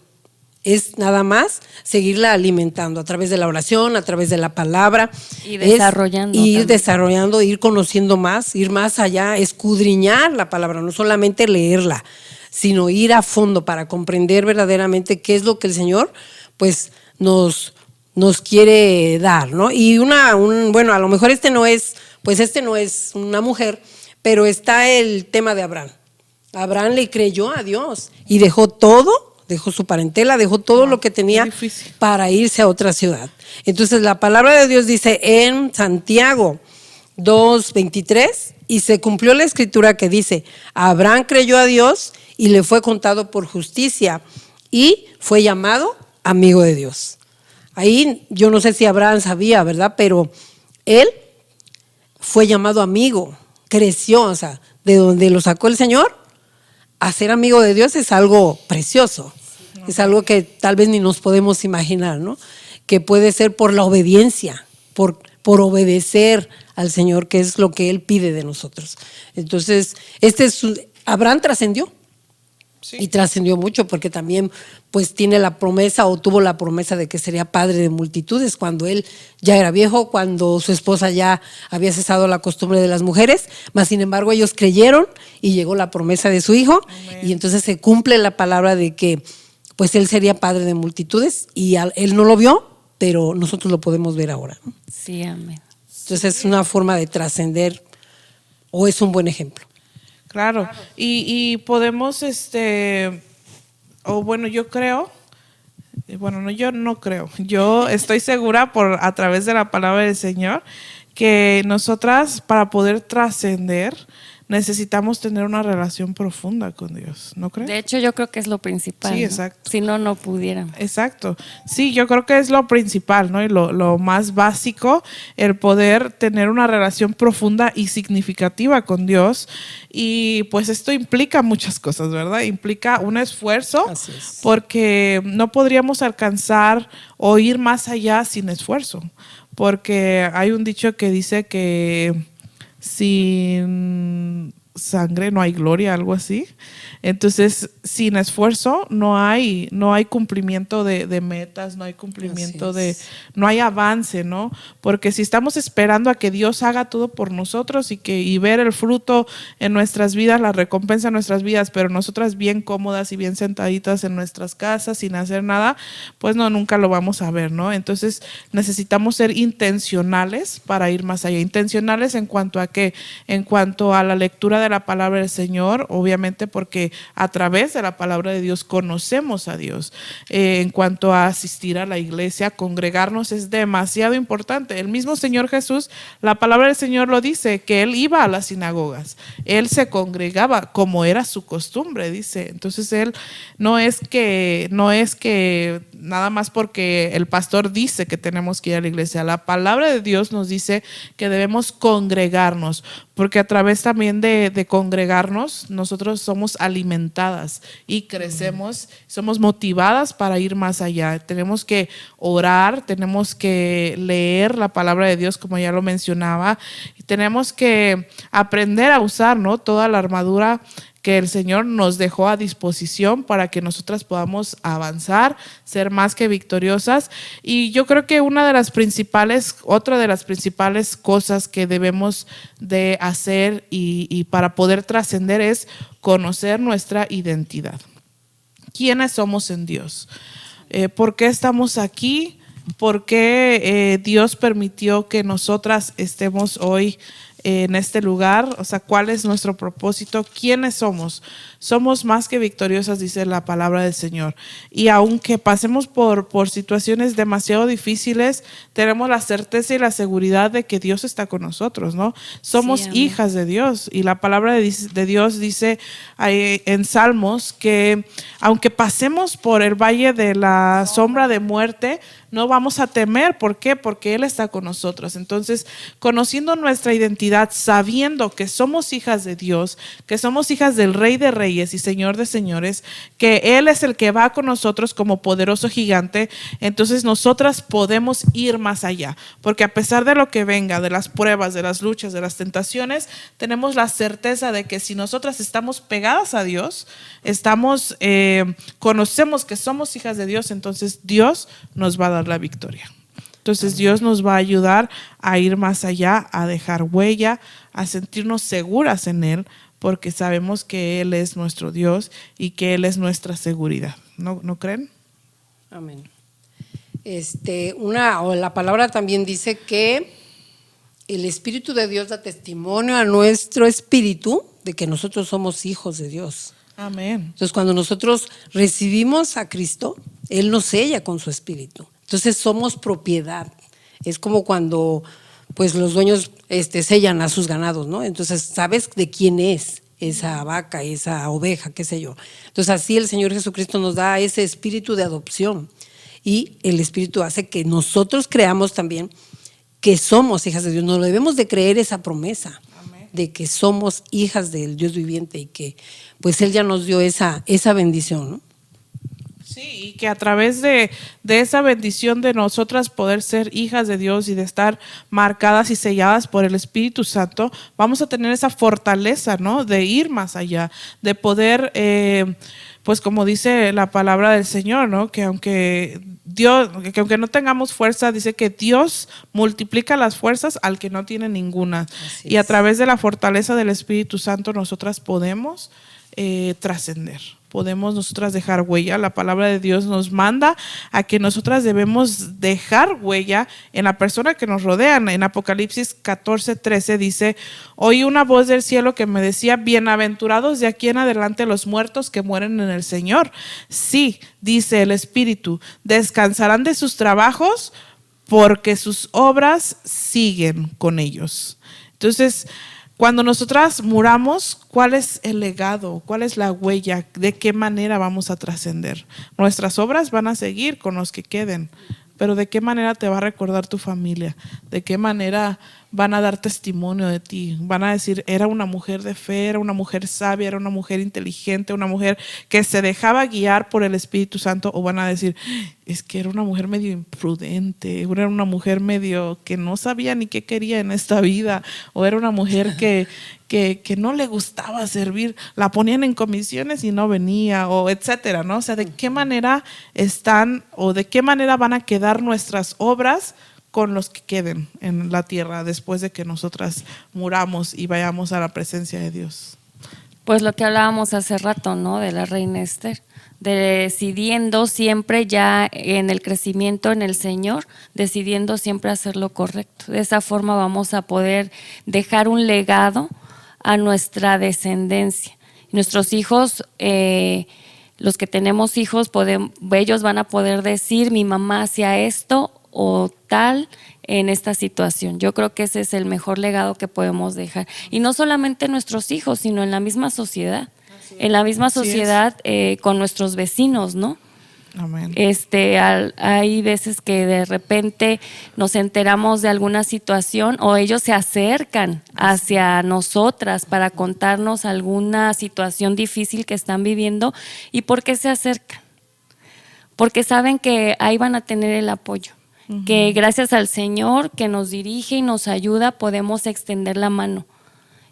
Es nada más seguirla alimentando a través de la oración, a través de la palabra. Y desarrollando. Ir desarrollando, ir conociendo más, ir más allá, escudriñar la palabra, no solamente leerla, sino ir a fondo para comprender verdaderamente qué es lo que el Señor pues nos quiere dar, ¿no? Y bueno, a lo mejor no es una mujer, pero está el tema de Abraham. Abraham le creyó a Dios y dejó su parentela, dejó todo lo que tenía para irse a otra ciudad. Entonces la palabra de Dios dice en Santiago 2:23, y se cumplió la escritura que dice, Abraham creyó a Dios y le fue contado por justicia y fue llamado amigo de Dios. Ahí yo no sé si Abraham sabía, ¿verdad? Pero él fue llamado amigo, creció, o sea, de donde lo sacó el Señor. A ser amigo de Dios es algo precioso, es algo que tal vez ni nos podemos imaginar, ¿no? Que puede ser por la obediencia, por obedecer al Señor, que es lo que Él pide de nosotros. Entonces, Abraham trascendió. Sí. Y trascendió mucho porque también pues tiene la promesa o tuvo la promesa de que sería padre de multitudes cuando él ya era viejo, cuando su esposa ya había cesado la costumbre de las mujeres, mas sin embargo ellos creyeron y llegó la promesa de su hijo. Amén. Y entonces se cumple la palabra de que pues él sería padre de multitudes y él no lo vio, pero nosotros lo podemos ver ahora, ¿no? Sí, amén. Entonces es una forma de trascender o es un buen ejemplo. Claro, y podemos, yo creo, yo no creo, yo estoy segura a través de la palabra del Señor que nosotras para poder trascender necesitamos tener una relación profunda con Dios, ¿no crees? De hecho, yo creo que es lo principal. Sí, ¿no? exacto. Si no, no pudiéramos. Exacto. Sí, yo creo que es lo principal, ¿no? Y lo más básico, el poder tener una relación profunda y significativa con Dios. Y pues esto implica muchas cosas, ¿verdad? Implica un esfuerzo, porque no podríamos alcanzar o ir más allá sin esfuerzo. Porque hay un dicho que dice que sin sangre, no hay gloria, algo así. Entonces, sin esfuerzo no hay cumplimiento de metas, no hay cumplimiento no hay avance, ¿no? Porque si estamos esperando a que Dios haga todo por nosotros y ver el fruto en nuestras vidas, la recompensa en nuestras vidas, pero nosotras bien cómodas y bien sentaditas en nuestras casas sin hacer nada, pues no, nunca lo vamos a ver, ¿no? Entonces necesitamos ser intencionales para ir más allá. Intencionales en cuanto a qué, en cuanto a la lectura de la palabra del Señor, obviamente porque a través de la palabra de Dios conocemos a Dios. En cuanto a asistir a la iglesia, congregarnos es demasiado importante. El mismo Señor Jesús, la palabra del Señor lo dice, que Él iba a las sinagogas, Él se congregaba como era su costumbre, dice. Entonces Él no es que nada más porque el pastor dice que tenemos que ir a la iglesia. La palabra de Dios nos dice que debemos congregarnos, porque a través también de congregarnos, nosotros somos alimentadas y crecemos, somos motivadas para ir más allá. Tenemos que orar, tenemos que leer la palabra de Dios, como ya lo mencionaba, y tenemos que aprender a usar, ¿no?, toda la armadura que el Señor nos dejó a disposición para que nosotras podamos avanzar, ser más que victoriosas. Y yo creo que otra de las principales cosas que debemos de hacer y para poder trascender es conocer nuestra identidad. ¿Quiénes somos en Dios? ¿Por qué estamos aquí? ¿Por qué Dios permitió que nosotras estemos hoy en este lugar? O sea, ¿cuál es nuestro propósito? ¿Quiénes somos? Somos más que victoriosas, dice la palabra del Señor. Y aunque pasemos por situaciones demasiado difíciles, tenemos la certeza y la seguridad de que Dios está con nosotros, ¿no? Somos hijas de Dios. Y la palabra de Dios dice en Salmos que aunque pasemos por el valle de la sombra de muerte, no vamos a temer. ¿Por qué? Porque Él está con nosotros. Entonces, conociendo nuestra identidad, sabiendo que somos hijas de Dios, que somos hijas del Rey de Reyes y Señor de Señores, que Él es el que va con nosotros como poderoso gigante, entonces nosotras podemos ir más allá. Porque a pesar de lo que venga, de las pruebas, de las luchas, de las tentaciones, tenemos la certeza de que si nosotras estamos pegadas a Dios, conocemos que somos hijas de Dios, entonces Dios nos va a dar la victoria. Entonces Dios nos va a ayudar a ir más allá, a dejar huella, a sentirnos seguras en Él, porque sabemos que Él es nuestro Dios y que Él es nuestra seguridad. ¿No creen? Amén. La palabra también dice que el Espíritu de Dios da testimonio a nuestro espíritu de que nosotros somos hijos de Dios. Amén. Entonces, cuando nosotros recibimos a Cristo, Él nos sella con su espíritu. Entonces, somos propiedad. Es como cuando pues los dueños sellan a sus ganados, ¿no? Entonces, sabes de quién es esa vaca, esa oveja, qué sé yo. Entonces, así el Señor Jesucristo nos da ese espíritu de adopción. Y el Espíritu hace que nosotros creamos también que somos hijas de Dios. No debemos de creer esa promesa. Amén. De que somos hijas del Dios viviente y que pues Él ya nos dio esa bendición, ¿no? Sí, y que a través de esa bendición de nosotras poder ser hijas de Dios y de estar marcadas y selladas por el Espíritu Santo, vamos a tener esa fortaleza, ¿no?, de ir más allá, de poder, pues como dice la palabra del Señor, ¿no?, que aunque no tengamos fuerza, dice que Dios multiplica las fuerzas al que no tiene ninguna. Y a través de la fortaleza del Espíritu Santo nosotras podemos trascender. Podemos nosotras dejar huella. La palabra de Dios nos manda a que nosotras debemos dejar huella en la persona que nos rodea. En Apocalipsis 14:13 dice: oí una voz del cielo que me decía, bienaventurados de aquí en adelante los muertos que mueren en el Señor. Sí, dice el Espíritu, descansarán de sus trabajos porque sus obras siguen con ellos. Entonces, cuando nosotras muramos, ¿cuál es el legado? ¿Cuál es la huella? ¿De qué manera vamos a trascender? Nuestras obras van a seguir con los que queden, pero ¿de qué manera te va a recordar tu familia? ¿De qué manera van a dar testimonio de ti, van a decir, era una mujer de fe, era una mujer sabia, era una mujer inteligente, una mujer que se dejaba guiar por el Espíritu Santo, o van a decir, es que era una mujer medio imprudente, era una mujer medio que no sabía ni qué quería en esta vida, o era una mujer que no le gustaba servir, la ponían en comisiones y no venía, o etcétera, ¿no? O sea, ¿de qué manera están o de qué manera van a quedar nuestras obras con los que queden en la tierra después de que nosotras muramos y vayamos a la presencia de Dios? Pues lo que hablábamos hace rato, ¿no? De la reina Esther, decidiendo siempre ya en el crecimiento en el Señor, decidiendo siempre hacer lo correcto. De esa forma vamos a poder dejar un legado a nuestra descendencia. Nuestros hijos, los que tenemos hijos, ellos van a poder decir, mi mamá hacía esto o tal en esta situación. Yo creo que ese es el mejor legado que podemos dejar. Y no solamente nuestros hijos, sino en la misma sociedad. En la misma sociedad con nuestros vecinos, ¿no? Amén. Hay veces que de repente nos enteramos de alguna situación o ellos se acercan hacia nosotras para contarnos alguna situación difícil que están viviendo. ¿Y por qué se acercan? Porque saben que ahí van a tener el apoyo. Que gracias al Señor que nos dirige y nos ayuda podemos extender la mano.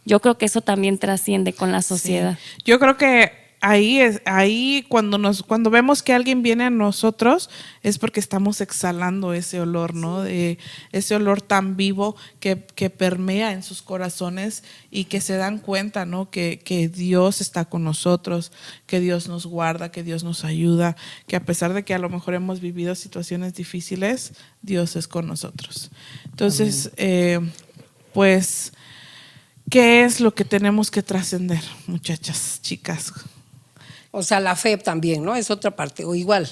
Yo creo que eso también trasciende con la sociedad. Sí. Yo creo que ahí cuando vemos que alguien viene a nosotros es porque estamos exhalando ese olor, ¿no? Ese olor tan vivo que permea en sus corazones y que se dan cuenta, ¿no? Que Dios está con nosotros, que Dios nos guarda, que Dios nos ayuda, que a pesar de que a lo mejor hemos vivido situaciones difíciles, Dios es con nosotros. Entonces, pues, ¿qué es lo que tenemos que trascender, muchachas, chicas? O sea, la fe también, ¿no? Es otra parte, o igual,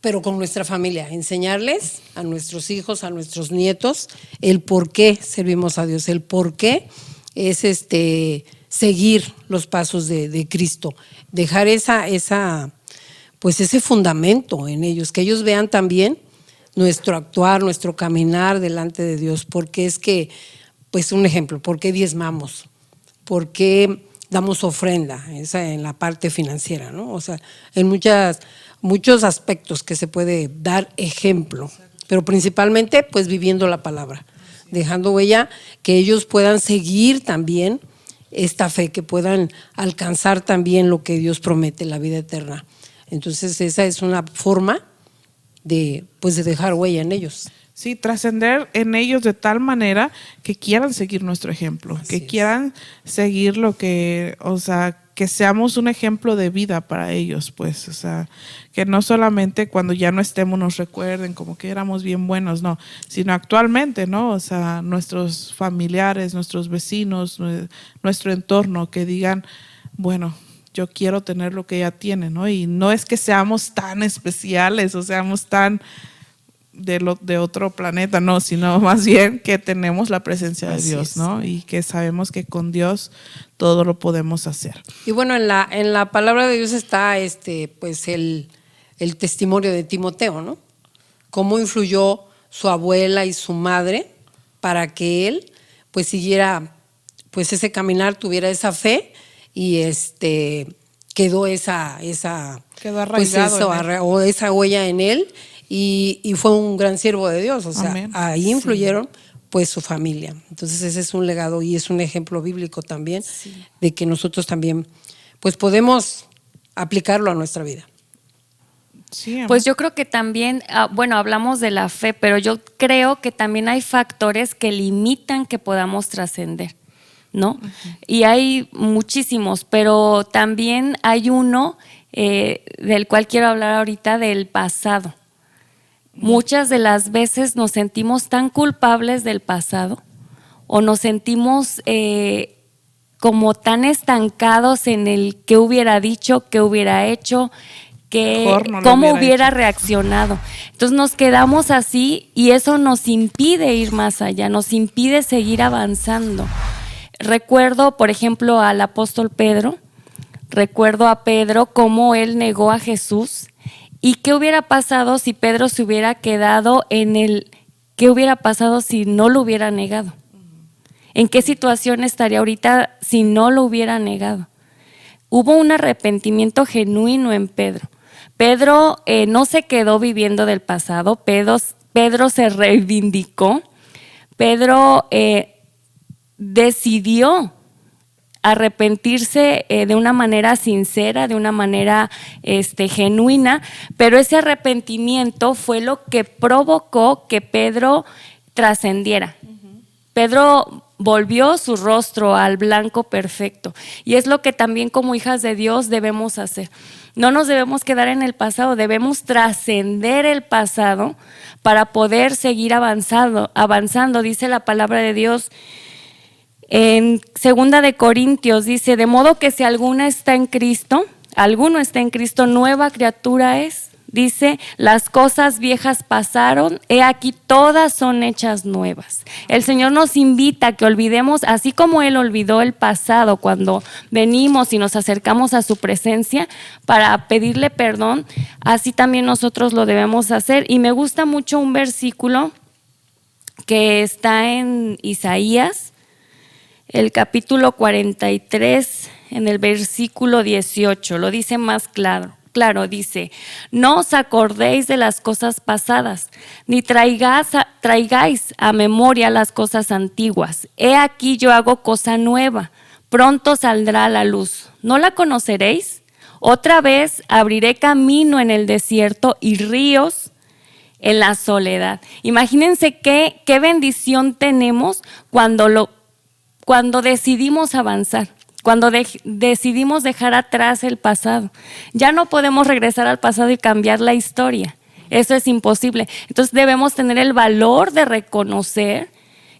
pero con nuestra familia, enseñarles a nuestros hijos, a nuestros nietos, el por qué servimos a Dios, el por qué es seguir los pasos de Cristo, dejar pues ese fundamento en ellos, que ellos vean también nuestro actuar, nuestro caminar delante de Dios, porque es que, pues un ejemplo, ¿por qué diezmamos? ¿Por qué damos ofrenda? Esa en la parte financiera, ¿no? O sea, en muchos aspectos que se puede dar ejemplo, pero principalmente pues viviendo la palabra, dejando huella, que ellos puedan seguir también esta fe, que puedan alcanzar también lo que Dios promete, la vida eterna. Entonces esa es una forma de dejar huella en ellos. Sí, trascender en ellos de tal manera que quieran seguir nuestro ejemplo, Así que quieran seguir que seamos un ejemplo de vida para ellos, pues, o sea, que no solamente cuando ya no estemos nos recuerden como que éramos bien buenos, no, sino actualmente, ¿no? O sea, nuestros familiares, nuestros vecinos, nuestro entorno, que digan, bueno, yo quiero tener lo que ella tiene, ¿no? Y no es que seamos tan especiales o seamos tan de otro planeta, no, sino más bien que tenemos la presencia de Dios, ¿no? Y que sabemos que con Dios todo lo podemos hacer. Y bueno, en la palabra de Dios está pues el testimonio de Timoteo, ¿no? Cómo influyó su abuela y su madre para que él pues siguiera pues ese caminar, tuviera esa fe y quedó quedó arraigado o esa huella en él. Y fue un gran siervo de Dios, o sea, Amén. Ahí influyeron pues su familia. Entonces ese es un legado y es un ejemplo bíblico también de que nosotros también pues podemos aplicarlo a nuestra vida. Sí, pues yo creo que también, bueno, hablamos de la fe, pero yo creo que también hay factores que limitan que podamos trascender, ¿no? Y hay muchísimos, pero también hay uno del cual quiero hablar ahorita, del pasado. Muchas de las veces nos sentimos tan culpables del pasado o nos sentimos como tan estancados en el qué hubiera dicho, qué hubiera hecho, cómo hubiera reaccionado. Entonces nos quedamos así y eso nos impide ir más allá, nos impide seguir avanzando. Recuerdo, por ejemplo, al apóstol Pedro, recuerdo a Pedro cómo él negó a Jesús. ¿Y qué hubiera pasado si Pedro se hubiera quedado qué hubiera pasado si no lo hubiera negado? ¿En qué situación estaría ahorita si no lo hubiera negado? Hubo un arrepentimiento genuino en Pedro. Pedro no se quedó viviendo del pasado, Pedro se reivindicó, Pedro decidió arrepentirse de una manera sincera, de una manera genuina, pero ese arrepentimiento fue lo que provocó que Pedro trascendiera. Pedro volvió su rostro al blanco perfecto, y es lo que también como hijas de Dios debemos hacer. No nos debemos quedar en el pasado, debemos trascender el pasado para poder seguir avanzando. Dice la palabra de Dios en 2 de Corintios, dice: de modo que si alguno está en Cristo, nueva criatura es. Dice: las cosas viejas pasaron, he aquí todas son hechas nuevas. El Señor nos invita a que olvidemos, así como Él olvidó el pasado cuando venimos y nos acercamos a su presencia para pedirle perdón, así también nosotros lo debemos hacer. Y me gusta mucho un versículo que está en Isaías, el capítulo 43, en el versículo 18, lo dice más claro, dice: no os acordéis de las cosas pasadas, ni traigáis a memoria las cosas antiguas. He aquí yo hago cosa nueva, pronto saldrá a la luz. ¿No la conoceréis? Otra vez abriré camino en el desierto y ríos en la soledad. Imagínense qué bendición tenemos cuando decidimos avanzar, cuando decidimos dejar atrás el pasado. Ya no podemos regresar al pasado y cambiar la historia. Eso es imposible. Entonces debemos tener el valor de reconocer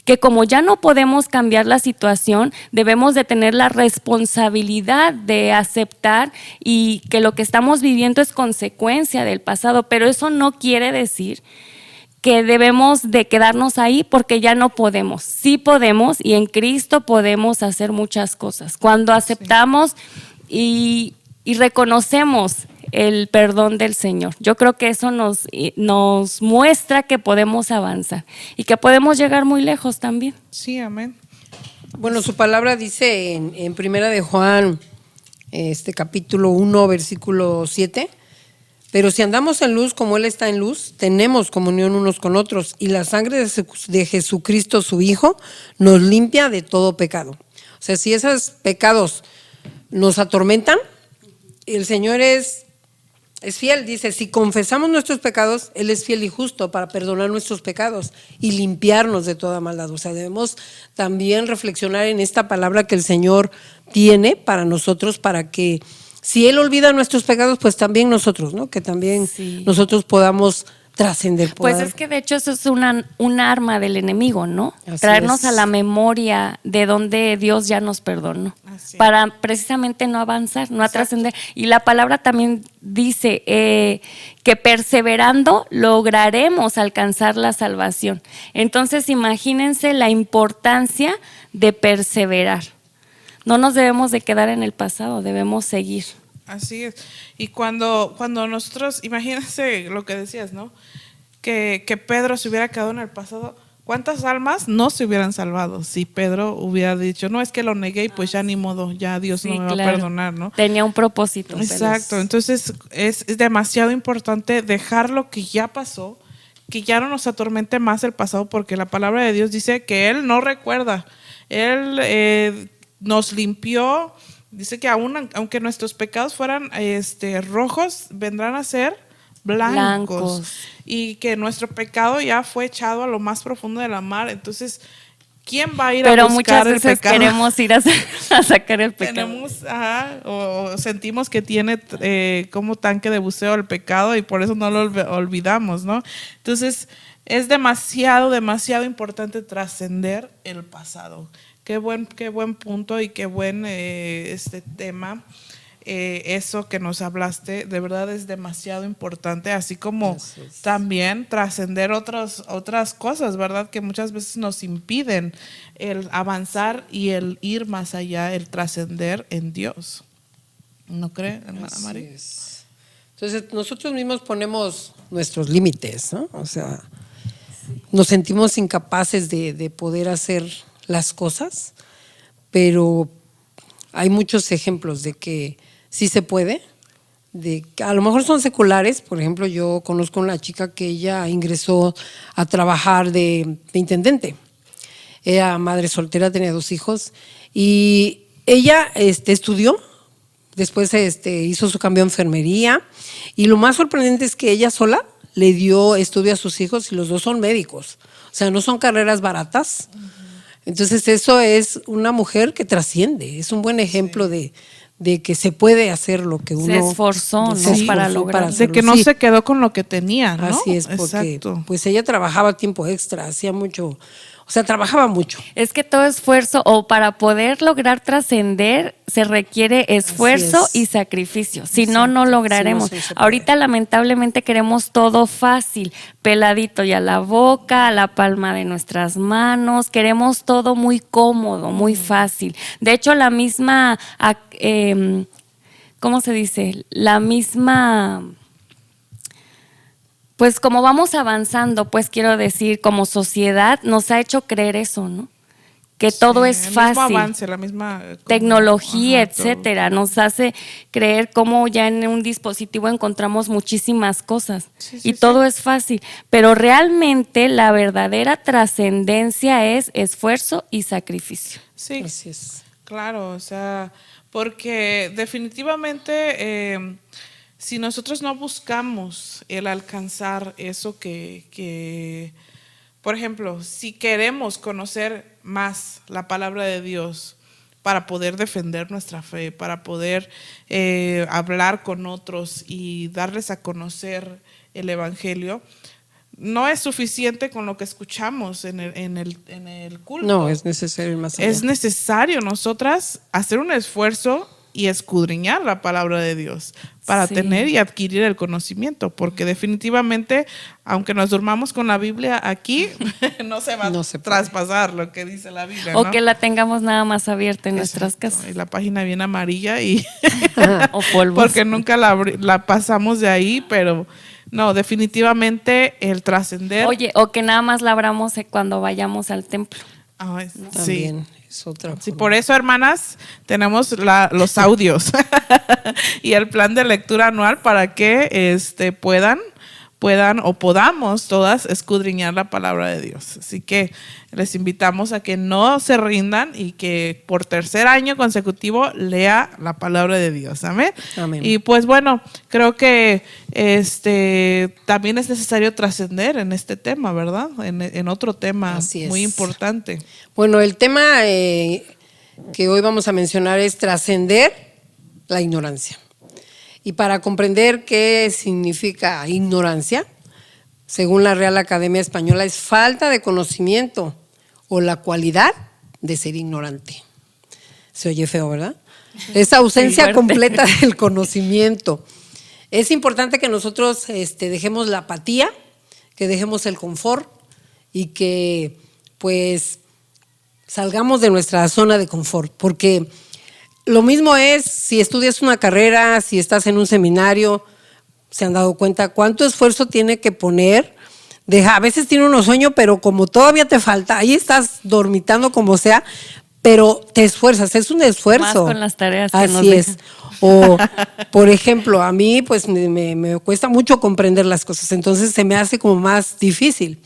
que como ya no podemos cambiar la situación, debemos de tener la responsabilidad de aceptar y que lo que estamos viviendo es consecuencia del pasado, pero eso no quiere decir que debemos de quedarnos ahí porque ya no podemos. Sí podemos, y en Cristo podemos hacer muchas cosas. Cuando aceptamos y reconocemos el perdón del Señor, yo creo que eso nos muestra que podemos avanzar y que podemos llegar muy lejos también. Sí, amén. Bueno, su palabra dice en Primera de Juan, capítulo 1, versículo 7: pero si andamos en luz como Él está en luz, tenemos comunión unos con otros, y la sangre de Jesucristo, su Hijo, nos limpia de todo pecado. O sea, si esos pecados nos atormentan, el Señor es fiel. Dice: si confesamos nuestros pecados, Él es fiel y justo para perdonar nuestros pecados y limpiarnos de toda maldad. O sea, debemos también reflexionar en esta palabra que el Señor tiene para nosotros, para que si Él olvida nuestros pecados, pues también nosotros, ¿no? Que también nosotros podamos trascender. Pues es que de hecho eso es un arma del enemigo, ¿no? Así traernos es. a la memoria de donde Dios ya nos perdonó, para precisamente no avanzar, no trascender. Y la palabra también dice que perseverando lograremos alcanzar la salvación. Entonces imagínense la importancia de perseverar. No nos debemos de quedar en el pasado, debemos seguir. Así es. Y cuando nosotros, imagínense lo que decías, ¿no? Que Pedro se hubiera quedado en el pasado, ¿cuántas almas no se hubieran salvado si Pedro hubiera dicho: no, es que lo negué y pues ya ni modo, ya Dios no me va a perdonar, ¿no? Tenía un propósito. Exacto. Entonces es demasiado importante dejar lo que ya pasó, que ya no nos atormente más el pasado, porque la palabra de Dios dice que Él no recuerda. Él nos limpió. Dice que aunque nuestros pecados fueran rojos, vendrán a ser blancos. Y que nuestro pecado ya fue echado a lo más profundo de la mar. Entonces, ¿quién va a ir a buscar el pecado? Pero muchas veces queremos ir a sacar el pecado. O sentimos que tiene como tanque de buceo el pecado y por eso no lo olvidamos, ¿no? Entonces, es demasiado importante trascender el pasado. Qué buen punto y qué buen tema. Eso que nos hablaste, de verdad es demasiado importante, así como también trascender otras cosas, ¿verdad? Que muchas veces nos impiden el avanzar y el ir más allá, el trascender en Dios. ¿No cree, hermana Mari? Entonces, nosotros mismos ponemos nuestros límites, ¿no? O sea, nos sentimos incapaces de poder hacer las cosas, pero hay muchos ejemplos de que sí se puede, de que a lo mejor son seculares. Por ejemplo, yo conozco una chica que ella ingresó a trabajar de intendente. Era madre soltera, tenía 2 hijos y ella estudió, después hizo su cambio a enfermería y lo más sorprendente es que ella sola le dio estudio a sus hijos y los 2 son médicos. O sea, no son carreras baratas. Entonces eso es una mujer que trasciende, es un buen ejemplo de que se puede hacer lo que uno se esforzó, ¿no? Sí, para lograr. De que no se quedó con lo que tenía, ¿no? Así es, porque Exacto. pues ella trabajaba tiempo extra, hacía mucho, o sea, trabajaba mucho. Es que todo esfuerzo, o para poder lograr trascender, se requiere esfuerzo es. y sacrificio. Si no, no lograremos. Si no, sí se puede. Ahorita, lamentablemente, queremos todo fácil, peladito y a la boca, a la palma de nuestras manos. Queremos todo muy cómodo, muy fácil. De hecho, la misma, ¿cómo se dice? La misma... Pues como vamos avanzando, pues quiero decir, como sociedad nos ha hecho creer eso, ¿no? Que todo es el fácil. mismo avance, la misma Tecnología, ajá, etcétera, nos hace creer cómo ya en un dispositivo encontramos muchísimas cosas y todo es fácil, pero realmente la verdadera trascendencia es esfuerzo y sacrificio. Sí, Así es. claro, o sea, porque definitivamente si nosotros no buscamos el alcanzar eso que, por ejemplo, si queremos conocer más la palabra de Dios para poder defender nuestra fe, para poder hablar con otros y darles a conocer el Evangelio, no es suficiente con lo que escuchamos en el culto. No, es necesario ir más allá. Es necesario nosotras hacer un esfuerzo y escudriñar la palabra de Dios para Sí. tener y adquirir el conocimiento, porque definitivamente, aunque nos durmamos con la Biblia aquí, no se va No a se puede. traspasar lo que dice la Biblia, O ¿no? que la tengamos nada más abierta en nuestras Exacto, casas. y la página bien amarilla y O polvos. porque nunca la pasamos de ahí, pero no, definitivamente el trascender. Oye, o que nada más la abramos cuando vayamos al templo. Ay, sí. También es otra Sí, forma. por eso, hermanas, tenemos los audios y el plan de lectura anual para que puedan o podamos todas escudriñar la palabra de Dios. Así que les invitamos a que no se rindan y que por 3er año consecutivo lea la palabra de Dios. Amén. Amén. Y pues bueno, creo que también es necesario trascender en este tema, ¿verdad? En otro tema Así es. muy importante. Bueno, el tema que hoy vamos a mencionar es trascender la ignorancia. Y para comprender qué significa ignorancia, según la Real Academia Española, es falta de conocimiento o la cualidad de ser ignorante. Se oye feo, ¿verdad? Es ausencia fuerte. completa del conocimiento. Es importante que nosotros dejemos la apatía, que dejemos el confort y que pues salgamos de nuestra zona de confort, porque lo mismo es si estudias una carrera, si estás en un seminario, se han dado cuenta cuánto esfuerzo tiene que poner. A veces tiene uno sueño, pero como todavía te falta, ahí estás dormitando como sea, pero te esfuerzas, es un esfuerzo. Más con las tareas que Así nos es. dejan. O, por ejemplo, a mí pues me cuesta mucho comprender las cosas, entonces se me hace como más difícil.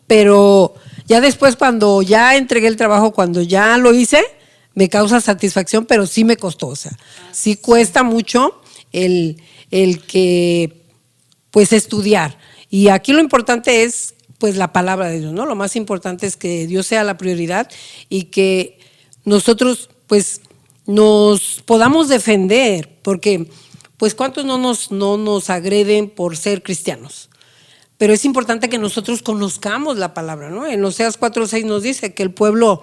Pero ya después, cuando ya entregué el trabajo, cuando ya lo hice, me causa satisfacción, pero sí me costó. O sea, sí cuesta mucho el que, pues, estudiar. Y aquí lo importante es, pues, la palabra de Dios, ¿no? Lo más importante es que Dios sea la prioridad y que nosotros, pues, nos podamos defender, porque, pues, ¿cuántos no nos agreden por ser cristianos? Pero es importante que nosotros conozcamos la palabra, ¿no? En Oseas 4:6 nos dice que el pueblo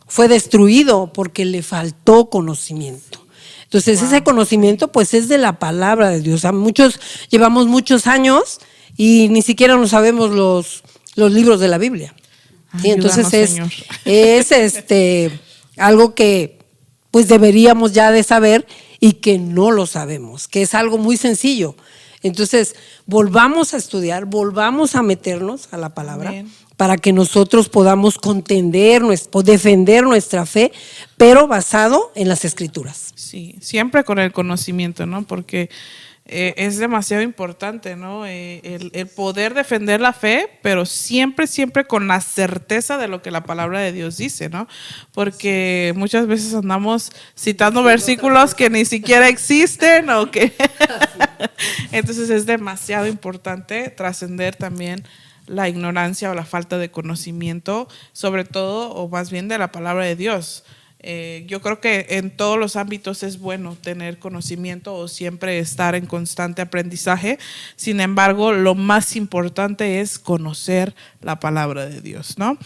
fue destruido porque le faltó conocimiento. Entonces, ese conocimiento pues es de la palabra de Dios. O sea, llevamos muchos años y ni siquiera nos sabemos los libros de la Biblia. ¿Sí? Entonces es algo que pues deberíamos ya de saber y que no lo sabemos, que es algo muy sencillo. Entonces, volvamos a estudiar, volvamos a meternos a la palabra. Amén. Para que nosotros podamos contender o defender nuestra fe, pero basado en las Escrituras. Sí, siempre con el conocimiento, ¿no? Porque es demasiado importante, ¿no? El poder defender la fe, pero siempre, siempre con la certeza de lo que la palabra de Dios dice, ¿no? Porque muchas veces andamos citando versículos que ni siquiera existen o que... Entonces es demasiado importante trascender también la ignorancia o la falta de conocimiento, sobre todo, o más bien de la palabra de Dios. Yo creo que en todos los ámbitos es bueno tener conocimiento o siempre estar en constante aprendizaje. Sin embargo, lo más importante es conocer la palabra de Dios, ¿no?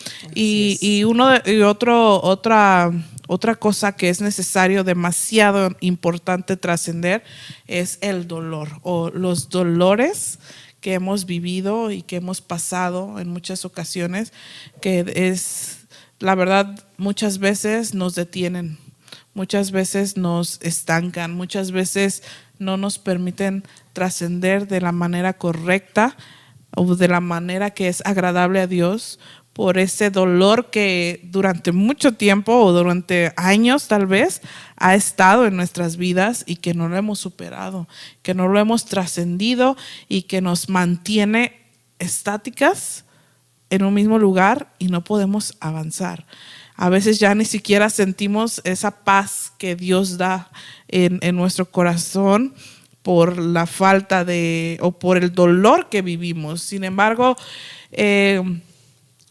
Otra cosa que es necesario, demasiado importante trascender, es el dolor o los dolores que hemos vivido y que hemos pasado en muchas ocasiones, que es, la verdad, muchas veces nos detienen, muchas veces nos estancan, muchas veces no nos permiten trascender de la manera correcta o de la manera que es agradable a Dios, por ese dolor que durante mucho tiempo o durante años tal vez ha estado en nuestras vidas y que no lo hemos superado, que no lo hemos trascendido y que nos mantiene estáticas en un mismo lugar y no podemos avanzar. A veces ya ni siquiera sentimos esa paz que Dios da en nuestro corazón por la falta o por el dolor que vivimos. Sin embargo,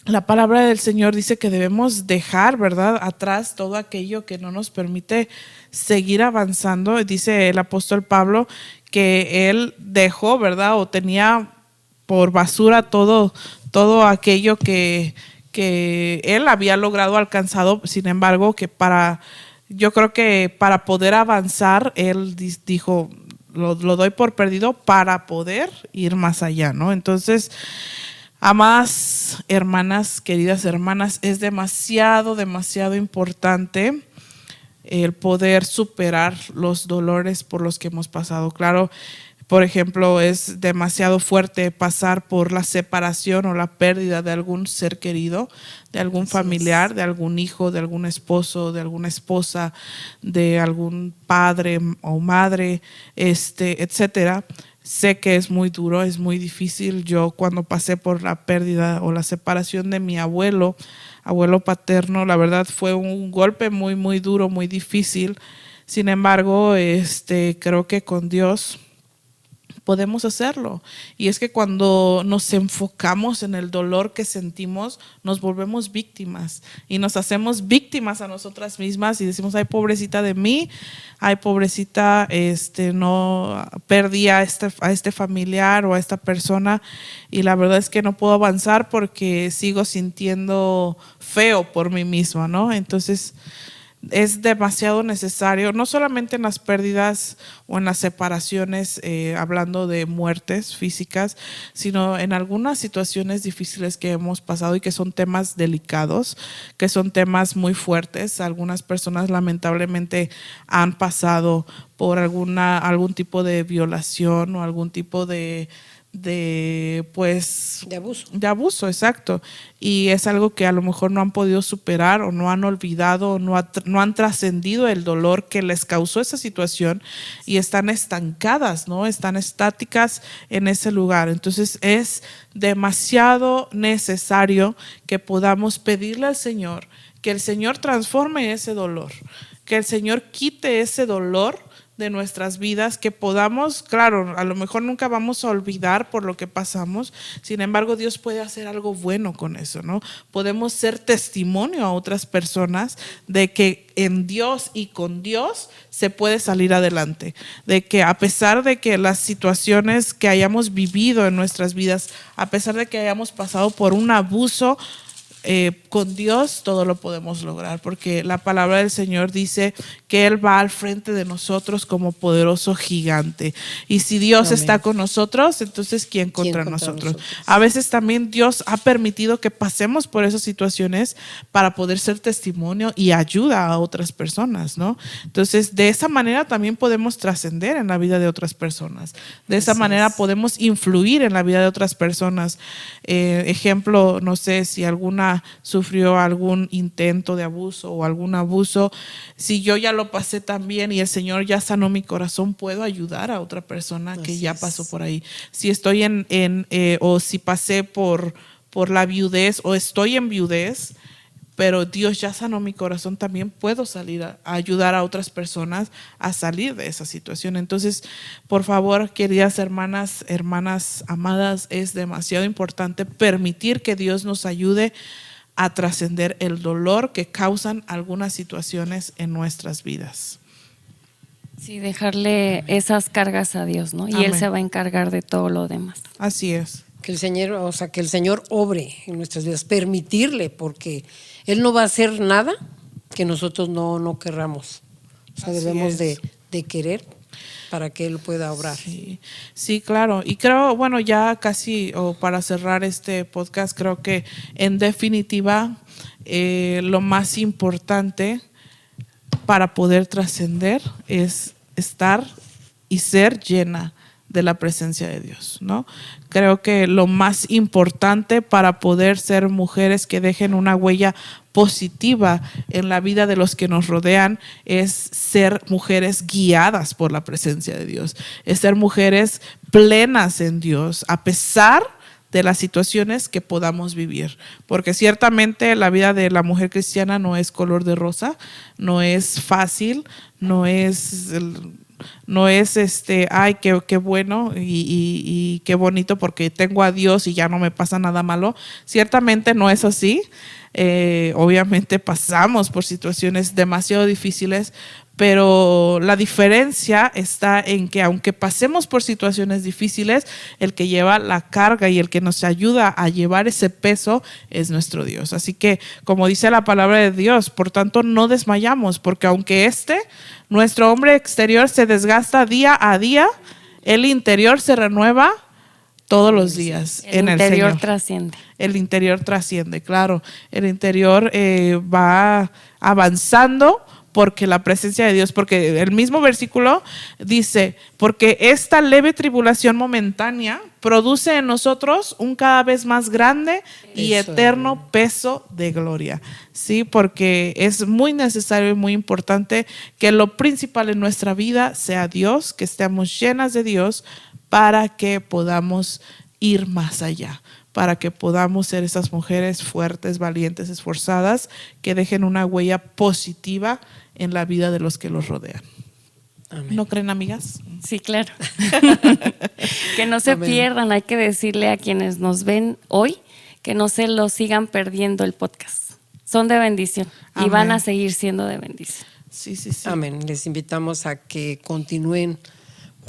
la palabra del Señor dice que debemos dejar, ¿verdad?, atrás todo aquello que no nos permite seguir avanzando. Dice el apóstol Pablo que él dejó, ¿verdad?, o tenía por basura todo aquello que él había logrado alcanzado. Sin embargo, yo creo que para poder avanzar, él dijo, lo doy por perdido para poder ir más allá, ¿no? Entonces, amadas hermanas, queridas hermanas, es demasiado, demasiado importante el poder superar los dolores por los que hemos pasado. Claro, por ejemplo, es demasiado fuerte pasar por la separación o la pérdida de algún ser querido, de algún familiar, de algún hijo, de algún esposo, de alguna esposa, de algún padre o madre, etcétera. Sé que es muy duro, es muy difícil. Yo cuando pasé por la pérdida o la separación de mi abuelo paterno, la verdad fue un golpe muy, muy duro, muy difícil. Sin embargo, creo que con Dios podemos hacerlo. Y es que cuando nos enfocamos en el dolor que sentimos, nos volvemos víctimas y nos hacemos víctimas a nosotras mismas y decimos, ay, pobrecita de mí, ay, pobrecita, no perdí a este familiar o a esta persona y la verdad es que no puedo avanzar porque sigo sintiendo feo por mí misma, ¿no? Entonces, es demasiado necesario, no solamente en las pérdidas o en las separaciones, hablando de muertes físicas, sino en algunas situaciones difíciles que hemos pasado y que son temas delicados, que son temas muy fuertes. Algunas personas lamentablemente han pasado por algún tipo de violación o algún tipo de abuso, exacto, y es algo que a lo mejor no han podido superar o no han olvidado o no han trascendido el dolor que les causó esa situación y están estancadas, ¿no? Están estáticas en ese lugar. Entonces es demasiado necesario que podamos pedirle al Señor que el Señor transforme ese dolor, que el Señor quite ese dolor de nuestras vidas, que podamos, claro, a lo mejor nunca vamos a olvidar por lo que pasamos, sin embargo Dios puede hacer algo bueno con eso, ¿no? Podemos ser testimonio a otras personas de que en Dios y con Dios se puede salir adelante, de que a pesar de que las situaciones que hayamos vivido en nuestras vidas, a pesar de que hayamos pasado por un abuso, con Dios todo lo podemos lograr, porque la palabra del Señor dice que Él va al frente de nosotros como poderoso gigante. Y si Dios Amén. está con nosotros, entonces ¿quién contra nosotros? A veces también Dios ha permitido que pasemos por esas situaciones para poder ser testimonio y ayuda a otras personas, ¿no? Entonces, de esa manera también podemos trascender en la vida de otras personas. De esa manera podemos influir en la vida de otras personas. Ejemplo, no sé si alguna sufrió algún intento de abuso o algún abuso, si yo ya lo pasé también y el Señor ya sanó mi corazón, puedo ayudar a otra persona que ya pasó por ahí. Si estoy o si pasé por la viudez o estoy en viudez, pero Dios ya sanó mi corazón, también puedo salir a ayudar a otras personas a salir de esa situación. Entonces, por favor, queridas hermanas amadas, es demasiado importante permitir que Dios nos ayude a trascender el dolor que causan algunas situaciones en nuestras vidas. Sí, dejarle esas cargas a Dios, ¿no? Y Amén. Él se va a encargar de todo lo demás. Así es. Que el Señor obre en nuestras vidas, permitirle, porque Él no va a hacer nada que nosotros no querramos. O sea, debemos de querer para que Él pueda obrar. Sí, claro. Y creo, bueno, ya casi, o para cerrar este podcast, creo que en definitiva lo más importante para poder trascender es estar y ser llena de la presencia de Dios, ¿no? Creo que lo más importante para poder ser mujeres que dejen una huella positiva en la vida de los que nos rodean es ser mujeres guiadas por la presencia de Dios, es ser mujeres plenas en Dios, a pesar de las situaciones que podamos vivir, porque ciertamente la vida de la mujer cristiana no es color de rosa, no es fácil, no es ay, qué bueno y qué bonito porque tengo a Dios y ya no me pasa nada malo. Ciertamente no es así. Obviamente pasamos por situaciones demasiado difíciles, pero la diferencia está en que aunque pasemos por situaciones difíciles, el que lleva la carga y el que nos ayuda a llevar ese peso es nuestro Dios. Así que, como dice la palabra de Dios, por tanto no desmayamos, porque aunque nuestro hombre exterior se desgasta día a día, el interior se renueva todos los días. El interior trasciende. El interior trasciende, claro. El interior va avanzando porque la presencia de Dios, porque el mismo versículo dice, porque esta leve tribulación momentánea produce en nosotros un cada vez más grande y eterno peso de gloria. Sí, porque es muy necesario y muy importante que lo principal en nuestra vida sea Dios, que estemos llenas de Dios para que podamos ir más allá, para que podamos ser esas mujeres fuertes, valientes, esforzadas, que dejen una huella positiva en la vida de los que los rodean. Amén. ¿No creen, amigas? Sí, claro. Que no se Amén. Pierdan, hay que decirle a quienes nos ven hoy que no se lo sigan perdiendo el podcast. Son de bendición. Amén. Y van a seguir siendo de bendición. Sí. Amén. Les invitamos a que continúen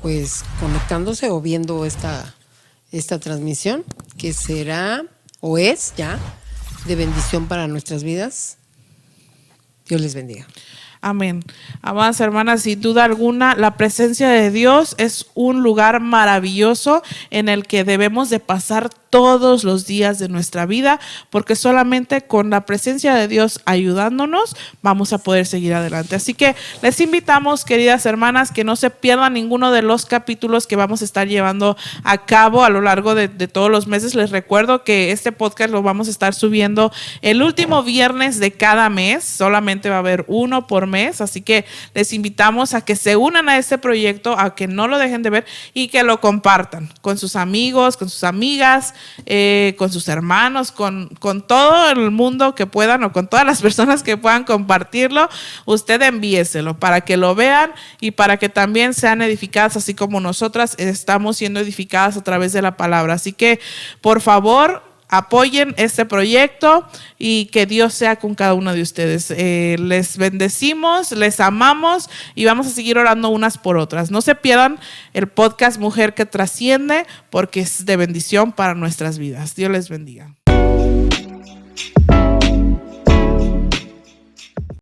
pues conectándose o viendo esta transmisión que será o es ya de bendición para nuestras vidas. Dios les bendiga. Amén. Amadas hermanas, sin duda alguna, la presencia de Dios es un lugar maravilloso en el que debemos de pasar todos los días de nuestra vida, porque solamente con la presencia de Dios ayudándonos vamos a poder seguir adelante. Así que les invitamos, queridas hermanas, que no se pierdan ninguno de los capítulos que vamos a estar llevando a cabo a lo largo de todos los meses. Les recuerdo que este podcast lo vamos a estar subiendo el último viernes de cada mes, solamente va a haber uno por mes, así que les invitamos a que se unan a este proyecto, a que no lo dejen de ver y que lo compartan con sus amigos, con sus amigas, con sus hermanos, con todo el mundo que puedan o con todas las personas que puedan compartirlo. Usted envíeselo para que lo vean y para que también sean edificadas así como nosotras estamos siendo edificadas a través de la palabra. Así que por favor apoyen este proyecto y que Dios sea con cada uno de ustedes. Les bendecimos, les amamos y vamos a seguir orando unas por otras. No se pierdan el podcast Mujer que Trasciende, porque es de bendición para nuestras vidas. Dios les bendiga.